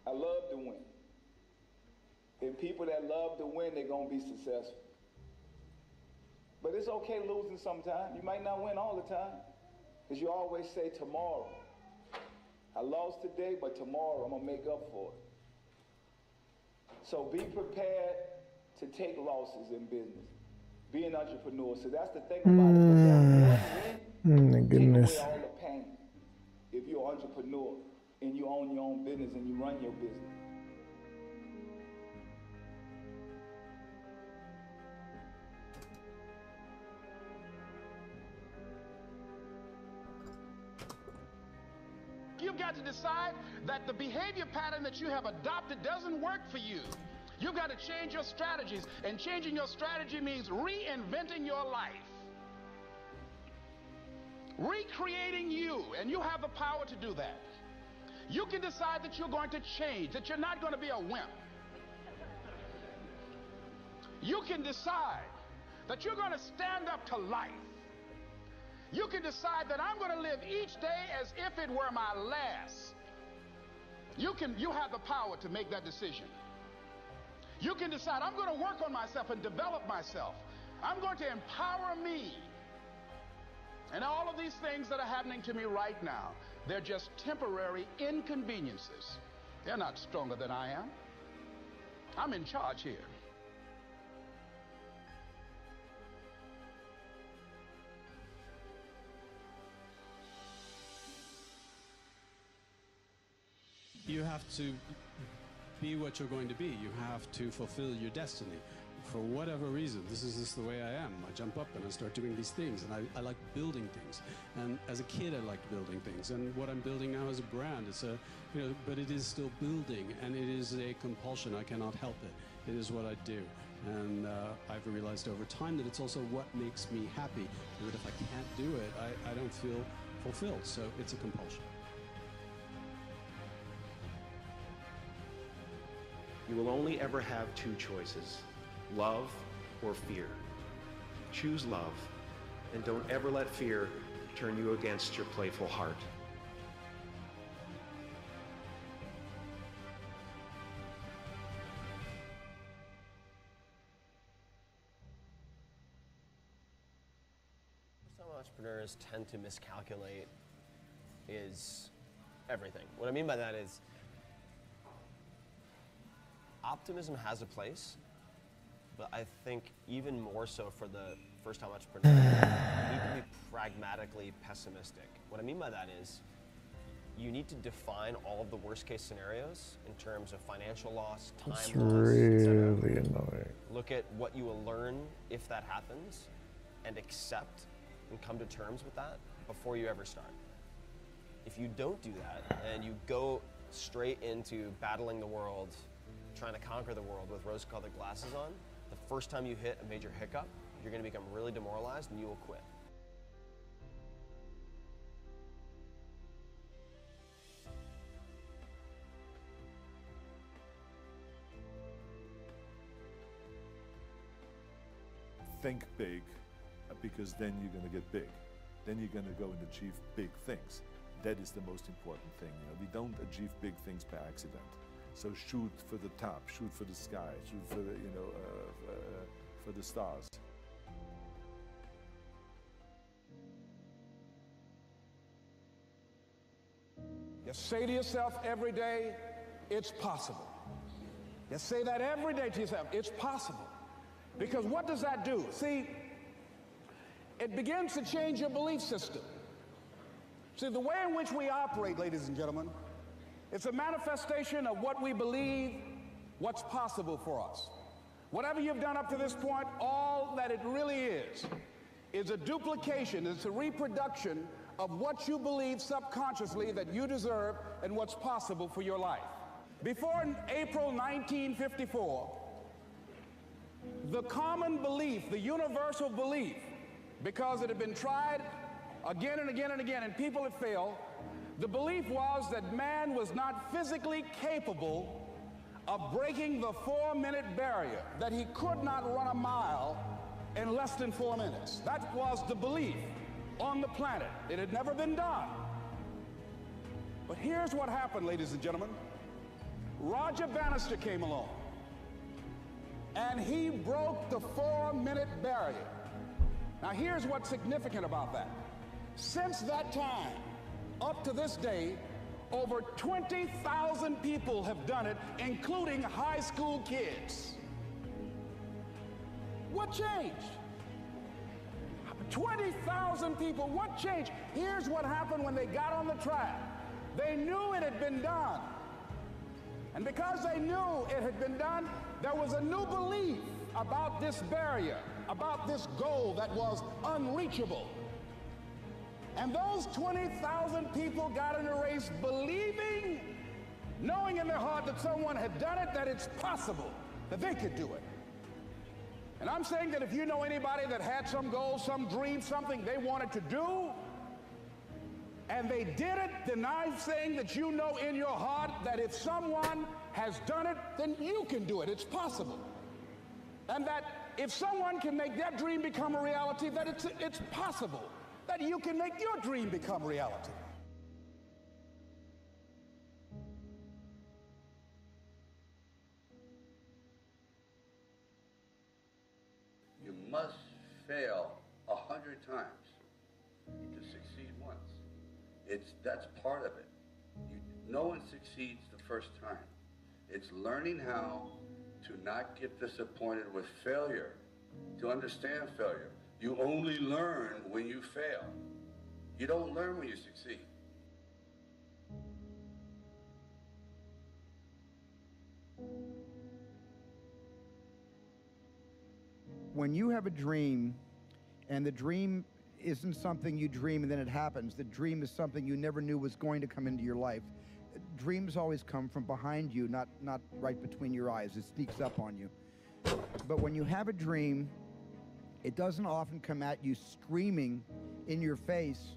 I love to win. And people that love to win, they're going to be successful. But it's okay losing sometimes. You might not win all the time. Because you always say tomorrow. I lost today, but tomorrow I'm going to make up for it. So be prepared to take losses in business. Be an entrepreneur. So that's the thing about it. My goodness. Take away all the pain. If you're an entrepreneur and you own your own business and you run your business. You've got to decide that the behavior pattern that you have adopted doesn't work for you. You've got to change your strategies, and changing your strategy means reinventing your life. Recreating you, and you have the power to do that. You can decide that you're going to change, that you're not going to be a wimp. You can decide that you're going to stand up to life. You can decide that I'm going to live each day as if it were my last. You have the power to make that decision. You can decide I'm going to work on myself and develop myself. I'm going to empower me. And all of these things that are happening to me right now, they're just temporary inconveniences. They're not stronger than I am. I'm in charge here. You have to be what you're going to be. You have to fulfill your destiny. For whatever reason, this is just the way I am. I jump up and I start doing these things, and I like building things. And as a kid, I liked building things. And what I'm building now is a brand. It's a, you know, but it is still building, and it is a compulsion. I cannot help it. It is what I do. And I've realized over time that it's also what makes me happy. And that if I can't do it, I don't feel fulfilled. So it's a compulsion. You will only ever have two choices, love or fear. Choose love, and don't ever let fear turn you against your playful heart. Some entrepreneurs tend to miscalculate is everything. What I mean by that is optimism has a place, but I think even more so for the first-time entrepreneur, you need to be pragmatically pessimistic. What I mean by that is you need to define all of the worst-case scenarios in terms of financial loss, time It's loss, really annoying. Look at what you will learn if that happens and accept and come to terms with that before you ever start. If you don't do that and you go straight into battling the world, trying to conquer the world with rose-colored glasses on, the first time you hit a major hiccup, you're going to become really demoralized and you will quit. Think big, because then you're going to get big. then you're going to go and achieve big things. That is the most important thing. You know, we don't achieve big things by accident. So shoot for the top, shoot for the sky, shoot for the, for the stars. You say to yourself every day, it's possible. You say that every day to yourself, it's possible. Because what does that do? See, it begins to change your belief system. See, the way in which we operate, ladies and gentlemen, it's a manifestation of what we believe, what's possible for us. Whatever you've done up to this point, all that it really is a duplication, it's a reproduction of what you believe subconsciously that you deserve and what's possible for your life. Before April 1954, the common belief, the universal belief, because it had been tried again and again and again, and people had failed, the belief was that man was not physically capable of breaking the 4-minute barrier, that he could not run a mile in less than 4 minutes. That was the belief on the planet. It had never been done. But here's what happened, ladies and gentlemen. Roger Bannister came along, and he broke the 4-minute barrier. Now here's what's significant about that. Since that time, up to this day, over 20,000 people have done it, including high school kids. What changed? 20,000 people, what changed? Here's what happened when they got on the track. They knew it had been done. And because they knew it had been done, there was a new belief about this barrier, about this goal that was unreachable. And those 20,000 people got in a race believing, knowing in their heart that someone had done it, that it's possible, that they could do it. And I'm saying that if you know anybody that had some goal, some dream, something they wanted to do, and they did it, then I'm saying that you know in your heart that if someone has done it, then you can do it. It's possible. And that if someone can make their dream become a reality, that it's possible that you can make your dream become reality. You must fail 100 times to succeed once. That's part of it. No one succeeds the first time. It's learning how to not get disappointed with failure, to understand failure. You only learn when you fail. You don't learn when you succeed. When you have a dream, and the dream isn't something you dream and then it happens, the dream is something you never knew was going to come into your life. Dreams always come from behind you, not right between your eyes. It sneaks up on you. But when you have a dream, it doesn't often come at you screaming in your face,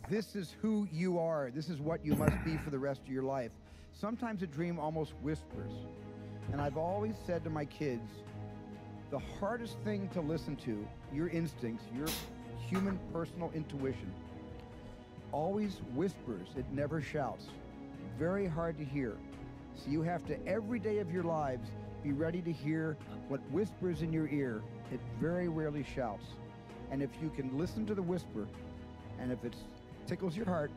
this is who you are, this is what you must be for the rest of your life. Sometimes a dream almost whispers. And I've always said to my kids, the hardest thing to listen to, your instincts, your human personal intuition, always whispers, it never shouts. Very hard to hear. So you have to, every day of your lives, be ready to hear what whispers in your ear. It very rarely shouts. And if you can listen to the whisper, and if it tickles your heart,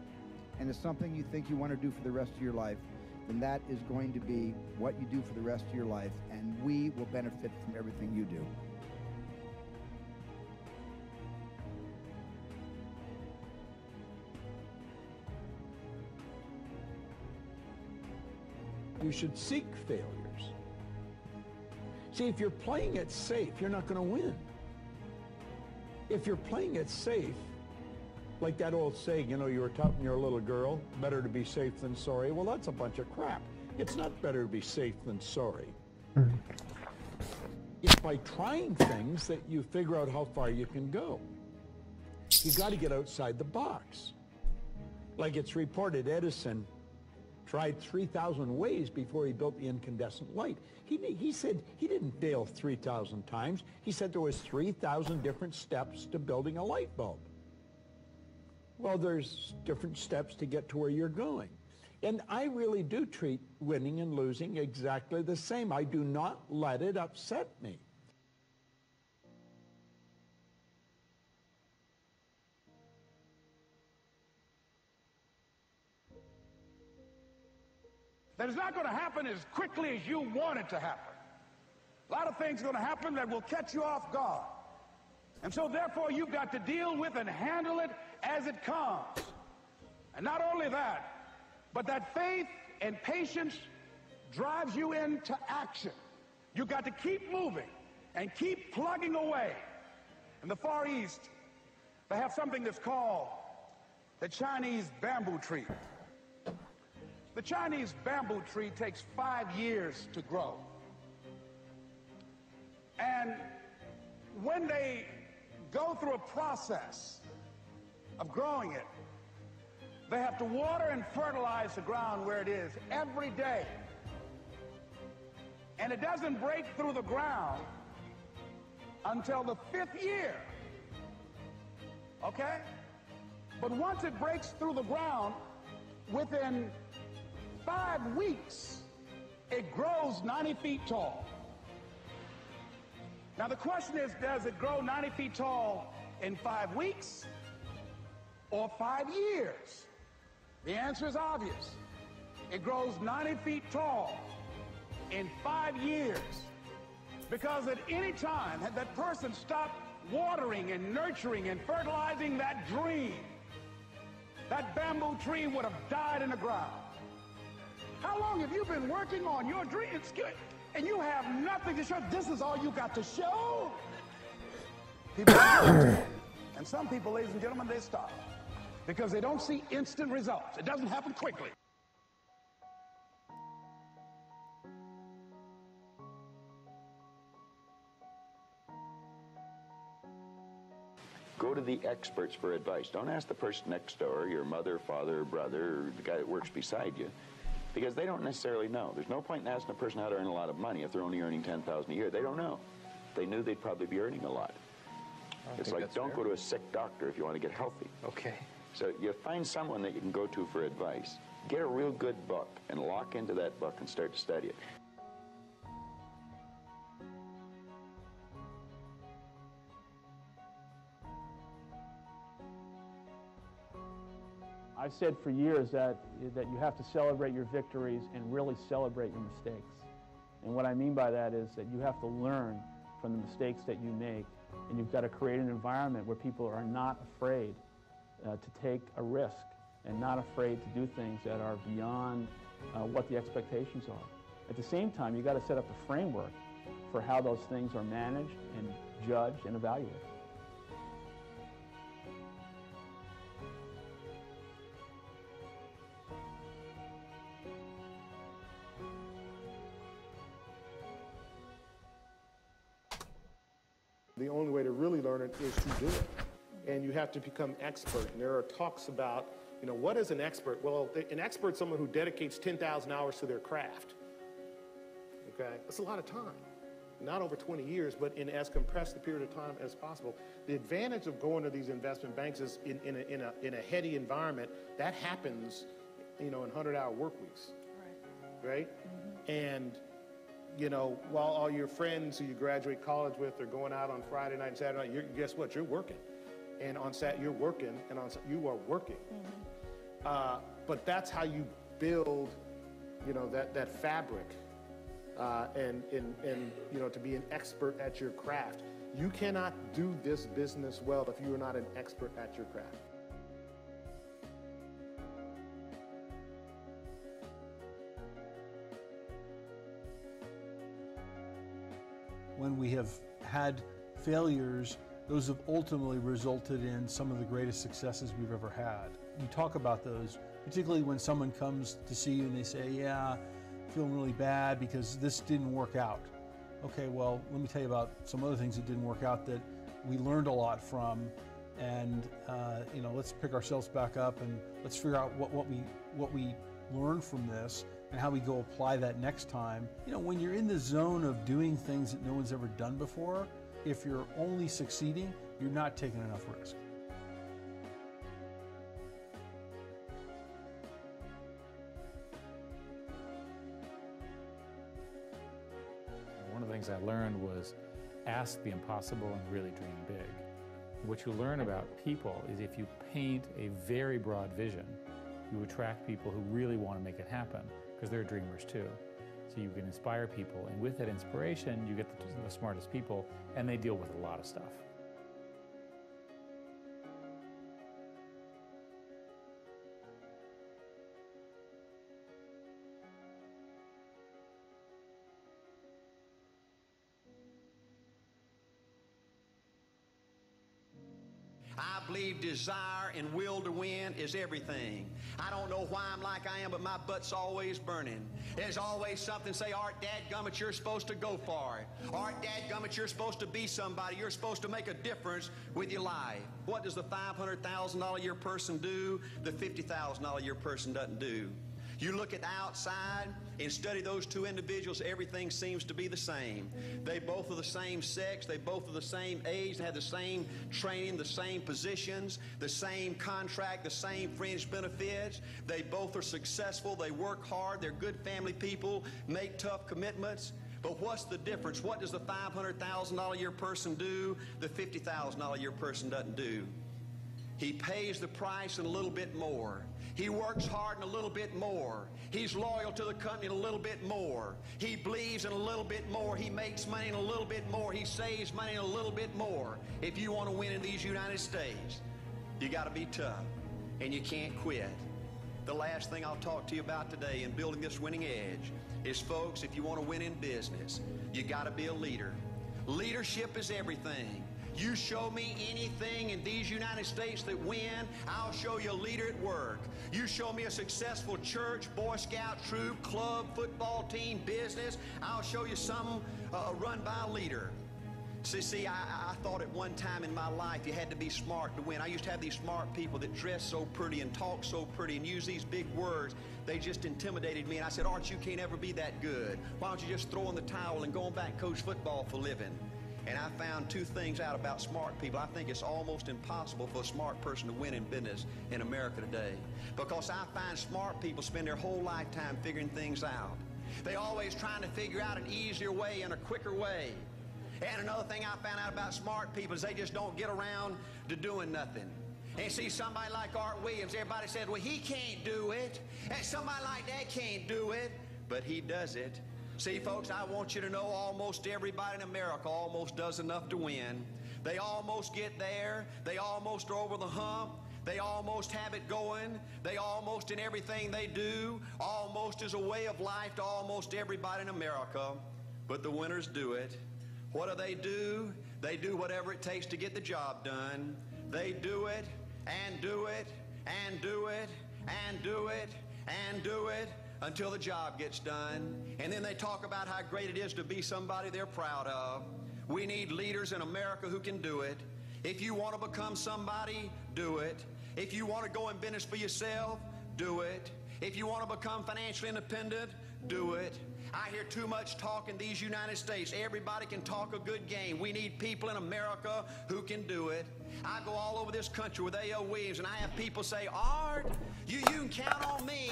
and it's something you think you want to do for the rest of your life, then that is going to be what you do for the rest of your life, and we will benefit from everything you do. You should seek failures. See, if you're playing it safe, you're not going to win. If you're playing it safe, like that old saying, you know, you were telling your little girl, better to be safe than sorry. Well, that's a bunch of crap. It's not better to be safe than sorry. It's by trying things that you figure out how far you can go. You got to get outside the box. Like it's reported, Edison tried 3,000 ways before he built the incandescent light. He said he didn't fail 3,000 times. He said there was 3,000 different steps to building a light bulb. Well, there's different steps to get to where you're going. And I really do treat winning and losing exactly the same. I do not let it upset me. That is not going to happen as quickly as you want it to happen. A lot of things are going to happen that will catch you off guard. And so therefore you've got to deal with and handle it as it comes. And not only that, but that faith and patience drives you into action. You've got to keep moving and keep plugging away. In the Far East, they have something that's called the Chinese bamboo tree. The Chinese bamboo tree takes 5 years to grow. And when they go through a process of growing it, they have to water and fertilize the ground where it is every day. And it doesn't break through the ground until the 5th year. Okay? But once it breaks through the ground, within 5 weeks, it grows 90 feet tall. Now the question is, does it grow 90 feet tall in 5 weeks or 5 years? The answer is obvious. It grows 90 feet tall in 5 years. Because at any time, had that person stopped watering and nurturing and fertilizing that dream, that bamboo tree would have died in the ground. How long have you been working on your dream? It's good. And you have nothing to show. This is all you got to show. People and some people, ladies and gentlemen, they stop because they don't see instant results. It doesn't happen quickly. Go to the experts for advice. Don't ask the person next door, your mother, father, brother, or the guy that works beside you, because they don't necessarily know. There's no point in asking a person how to earn a lot of money if they're only earning $10,000 a year. They don't know. If they knew, they'd probably be earning a lot. It's like, don't go to a sick doctor if you want to get healthy. Okay. So you find someone that you can go to for advice. Get a real good book and lock into that book and start to study it. I've said for years that you have to celebrate your victories and really celebrate your mistakes. And what I mean by that is that you have to learn from the mistakes that you make, and you've got to create an environment where people are not afraid to take a risk and not afraid to do things that are beyond what the expectations are. At the same time, you've got to set up a framework for how those things are managed and judged and evaluated. The only way to really learn it is to do it. And you have to become expert. And there are talks about, you know, what is an expert? Well, an expert is someone who dedicates 10,000 hours to their craft. Okay? That's a lot of time. Not over 20 years, but in as compressed a period of time as possible. The advantage of going to these investment banks is in a heady environment, that happens, you know, in 100-hour work weeks. Right? Mm-hmm. And you know, while all your friends who you graduate college with are going out on Friday night and Saturday night, guess what? You're working. And on Saturday, you're working, and on you are working. Mm-hmm. But that's how you build, you know, that fabric, and you know, to be an expert at your craft. You cannot do this business well if you are not an expert at your craft. When we have had failures, those have ultimately resulted in some of the greatest successes we've ever had. You talk about those, particularly when someone comes to see you and they say, yeah, feeling really bad because this didn't work out. Okay, well, let me tell you about some other things that didn't work out that we learned a lot from, and you know, let's pick ourselves back up and let's figure out what we learned from this and how we go apply that next time. You know, when you're in the zone of doing things that no one's ever done before, if you're only succeeding, you're not taking enough risk. things I learned was ask the impossible and really dream big. What you learn about people is if you paint a very broad vision, you attract people who really want to make it happen because they're dreamers too. So you can inspire people, and with that inspiration, you get the smartest people, and they deal with a lot of stuff. I believe desire and will to win is everything. I don't know why I'm like I am, but my butt's always burning. There's always something say, Art, dadgummit, you're supposed to go for it. Art, dadgummit, you're supposed to be somebody. You're supposed to make a difference with your life. What does the $500,000 a year person do? The $50,000 a year person doesn't do. You look at the outside and study those two individuals, everything seems to be the same. They both are the same sex, they both are the same age, they have the same training, the same positions, the same contract, the same fringe benefits. They both are successful, they work hard, they're good family people, make tough commitments. But what's the difference? What does the $500,000 a year person do? The $50,000 a year person doesn't do. He pays the price and a little bit more. He works hard and a little bit more. He's loyal to the company and a little bit more. He believes in a little bit more. He makes money and a little bit more. He saves money and a little bit more. If you want to win in these United States, you got to be tough and you can't quit. The last thing I'll talk to you about today in building this winning edge is, folks, if you want to win in business, you got to be a leader. Leadership is everything. You show me anything in these United States that win, I'll show you a leader at work. You show me a successful church, Boy Scout troop, club, football team, business, I'll show you something run by a leader. See, I thought at one time in my life you had to be smart to win. I used to have these smart people that dress so pretty and talk so pretty and use these big words. They just intimidated me, and I said, Art, you can't ever be that good. Why don't you just throw in the towel and go on back and coach football for a living? And I found two things out about smart people. I think it's almost impossible for a smart person to win in business in America today. Because I find smart people spend their whole lifetime figuring things out. They're always trying to figure out an easier way and a quicker way. And another thing I found out about smart people is they just don't get around to doing nothing. And see, somebody like Art Williams, everybody said, well, he can't do it. And somebody like that can't do it. But he does it. See, folks, I want you to know almost everybody in America almost does enough to win. They almost get there. They almost are over the hump. They almost have it going. They almost, in everything they do, almost is a way of life to almost everybody in America. But the winners do it. What do? They do whatever it takes to get the job done. They do it, and do it, and do it, and do it, and do it, until the job gets done. And then they talk about how great it is to be somebody they're proud of. We need leaders in America who can do it. If you want to become somebody, do it. If you want to go in business for yourself, do it. If you want to become financially independent, do it. I hear too much talk in these United States. Everybody can talk a good game. We need people in America who can do it. I go all over this country with A.O. Williams, and I have people say, Art, you can count on me.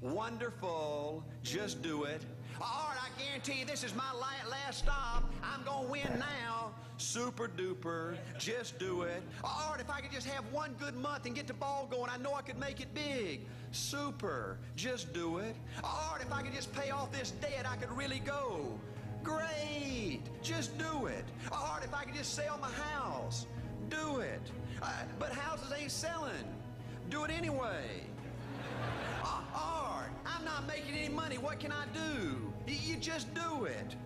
Wonderful. Just do it. Art, I guarantee you this is my last stop. I'm going to win now. Super duper. Just do it. Art, if I could just have one good month and get the ball going, I know I could make it big. Super. Just do it. Art, if I could just pay off this debt, I could really go. Great. Just do it. Art, if I could just sell my house. Do it. But houses ain't selling. Do it anyway. Art, I'm not making any money. What can I do? You just do it.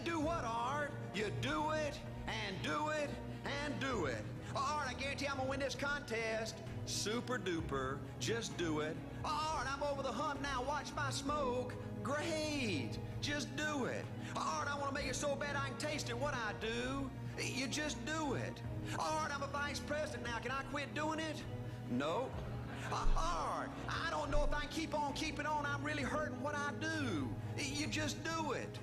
Do what, Art? You do it, and do it, and do it. Art, I guarantee I'm going to win this contest. Super duper. Just do it. Art, I'm over the hump now. Watch my smoke. Great. Just do it. Art, I want to make it so bad I can taste it. What I do? You just do it. Art, I'm a vice president now. Can I quit doing it? No. Art, I don't know if I can keep on keeping on. I'm really hurting. What I do? You just do it.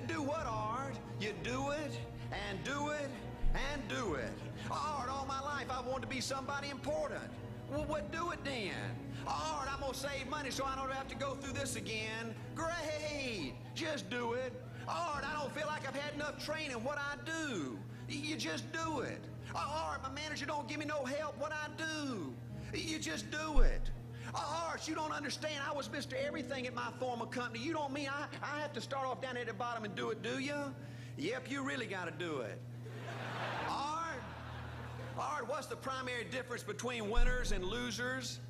Do what, Art? You do it, and do it, and do it. Art, all my life I wanted to be somebody important. Well, what do it then? Art, I'm going to save money so I don't have to go through this again. Great. Just do it. Art, I don't feel like I I've had enough training. What I do? You just do it. Art, my manager don't give me no help. What I do? You just do it. Art, you don't understand. I was Mr. Everything at my former company. You don't mean I have to start off down at the bottom and do it, do you? Yep, you really got to do it. Art, what's the primary difference between winners and losers?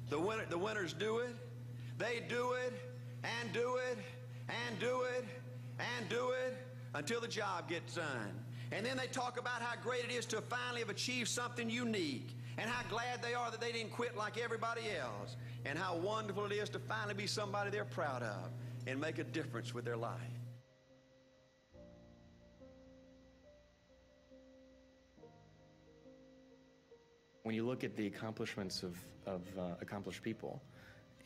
The winners do it. They do it, and do it, and do it, and do it, until the job gets done. And then they talk about how great it is to finally have achieved something unique, and how glad they are that they didn't quit like everybody else, and how wonderful it is to finally be somebody they're proud of and make a difference with their life. When you look at the accomplishments of accomplished people,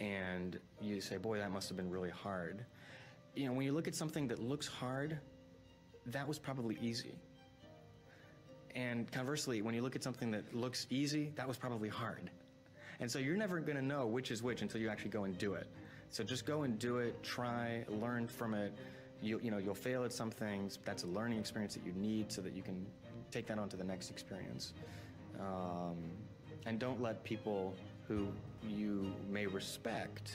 and you say, boy, that must have been really hard. You know, when you look at something that looks hard, that was probably easy. And conversely, when you look at something that looks easy, that was probably hard. And so you're never going to know which is which until you actually go and do it. So just go and do it, try, learn from it. You'll fail at some things. That's a learning experience that you need so that you can take that on to the next experience. And don't let people who you may respect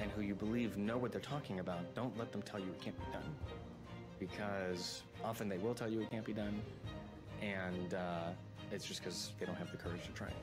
and who you believe know what they're talking about, don't let them tell you it can't be done. Because often they will tell you it can't be done, and it's just because they don't have the courage to try it.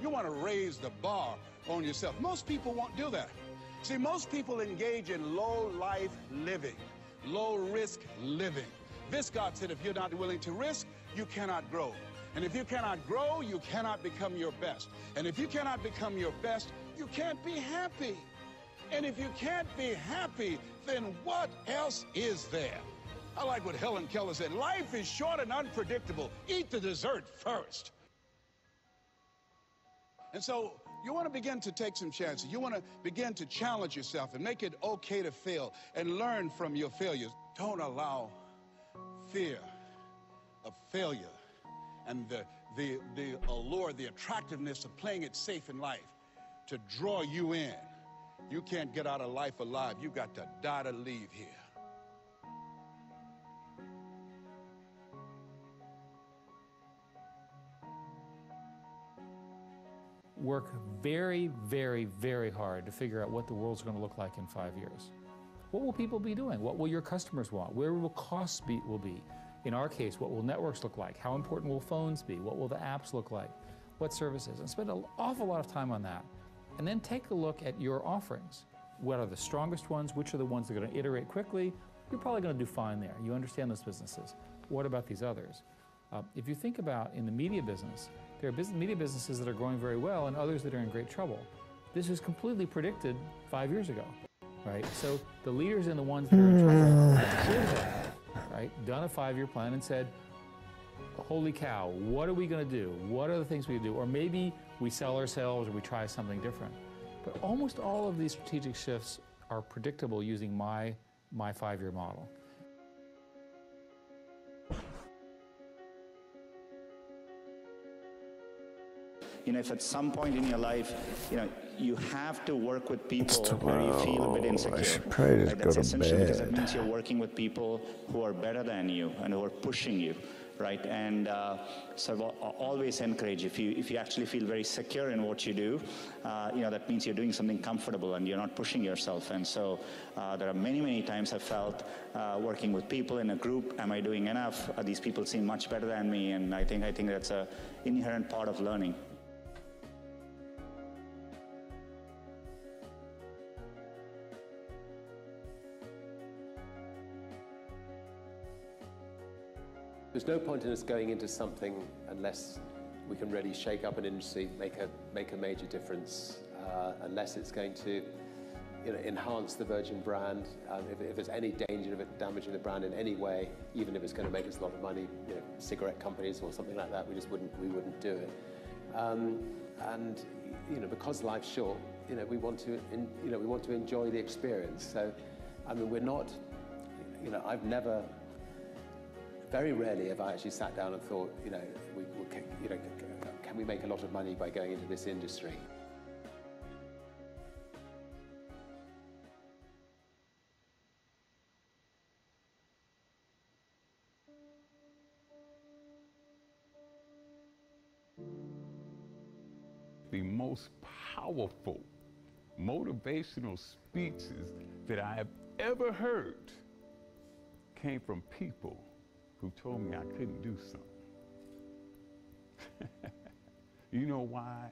You want to raise the bar on yourself. Most people won't do that. See, most people engage in low-life living, low-risk living. Viscott said if you're not willing to risk, you cannot grow. And if you cannot grow, you cannot become your best. And if you cannot become your best, you can't be happy. And if you can't be happy, then what else is there? I like what Helen Keller said. Life is short and unpredictable. Eat the dessert first. And so you want to begin to take some chances. You want to begin to challenge yourself and make it okay to fail and learn from your failures. Don't allow fear of failure and the allure, the attractiveness of playing it safe in life to draw you in. You can't get out of life alive. You got to die to leave here. Work very, very, very hard to figure out what the world's going to look like in 5 years. What will people be doing? What will your customers want? Where will costs will be? In our case, what will networks look like? How important will phones be? What will the apps look like? What services? And spend an awful lot of time on that. And then take a look at your offerings. What are the strongest ones? Which are the ones that are going to iterate quickly? You're probably going to do fine there. You understand those businesses. What about these others? If you think about in the media business, there are media businesses that are growing very well and others that are in great trouble. This was completely predicted 5 years ago, right? So the leaders and the ones that are in trouble have that, right? Done a 5-year plan and said, holy cow, what are we going to do? What are the things we do? Or maybe we sell ourselves or we try something different. But almost all of these strategic shifts are predictable using my 5-year model. You know, if at some point in your life, you know, you have to work with people where you feel a bit insecure. I should probably just go That's to essential because that bed. means you're working with people who are better than you and who are pushing you, right? And so I'll always encourage, if you actually feel very secure in what you do, you know, that means you're doing something comfortable and you're not pushing yourself. And so there are many, many times I've felt working with people in a group, am I doing enough? These people seem much better than me, and I think that's an inherent part of learning. There's no point in us going into something unless we can really shake up an industry, make a major difference, unless it's going to, you know, enhance the Virgin brand. If there's any danger of it damaging the brand in any way, even if it's going to make us a lot of money, you know, cigarette companies or something like that, we wouldn't do it. And you know, because life's short, you know, we want to enjoy the experience. So, I mean, we're not, you know, I've never, very rarely have I actually sat down and thought, you know, can we make a lot of money by going into this industry? The most powerful motivational speeches that I have ever heard came from people who told me I couldn't do something. You know why?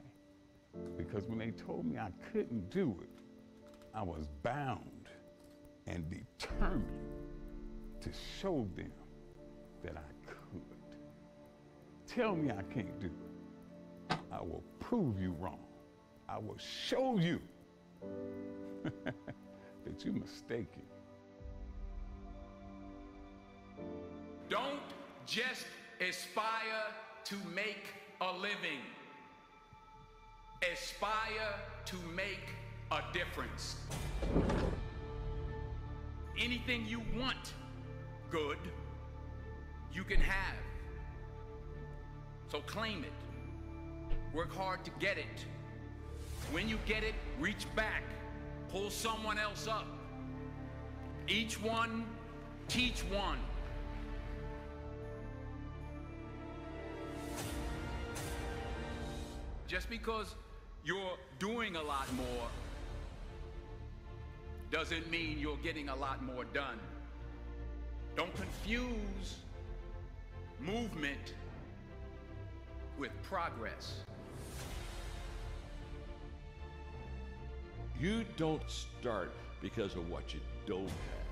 Because when they told me I couldn't do it, I was bound and determined to show them that I could. Tell me I can't do it. I will prove you wrong. I will show you that you're mistaken. Don't just aspire to make a living. Aspire to make a difference. Anything you want good, you can have. So claim it. Work hard to get it. When you get it, reach back. Pull someone else up. Each one, teach one. Just because you're doing a lot more doesn't mean you're getting a lot more done. Don't confuse movement with progress. You don't start because of what you don't have.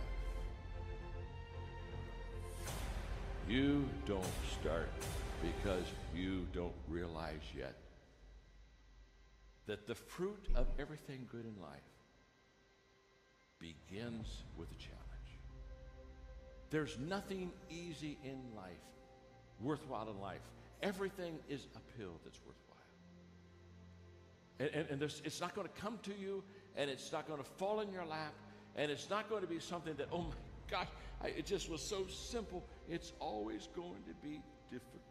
You don't start because you don't realize yet that the fruit of everything good in life begins with a challenge. There's nothing easy in life, worthwhile in life. Everything is uphill that's worthwhile. And it's not going to come to you, and it's not going to fall in your lap, and it's not going to be something that, oh my gosh, it just was so simple. It's always going to be difficult.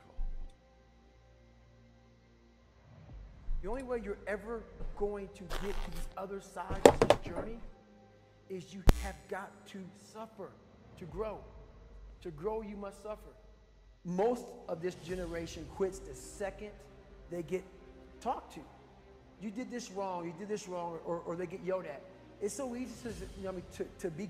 The only way you're ever going to get to the other side of this journey is you have got to suffer to grow. To grow, you must suffer. Most of this generation quits the second they get talked to. You did this wrong, or they get yelled at. It's so easy to be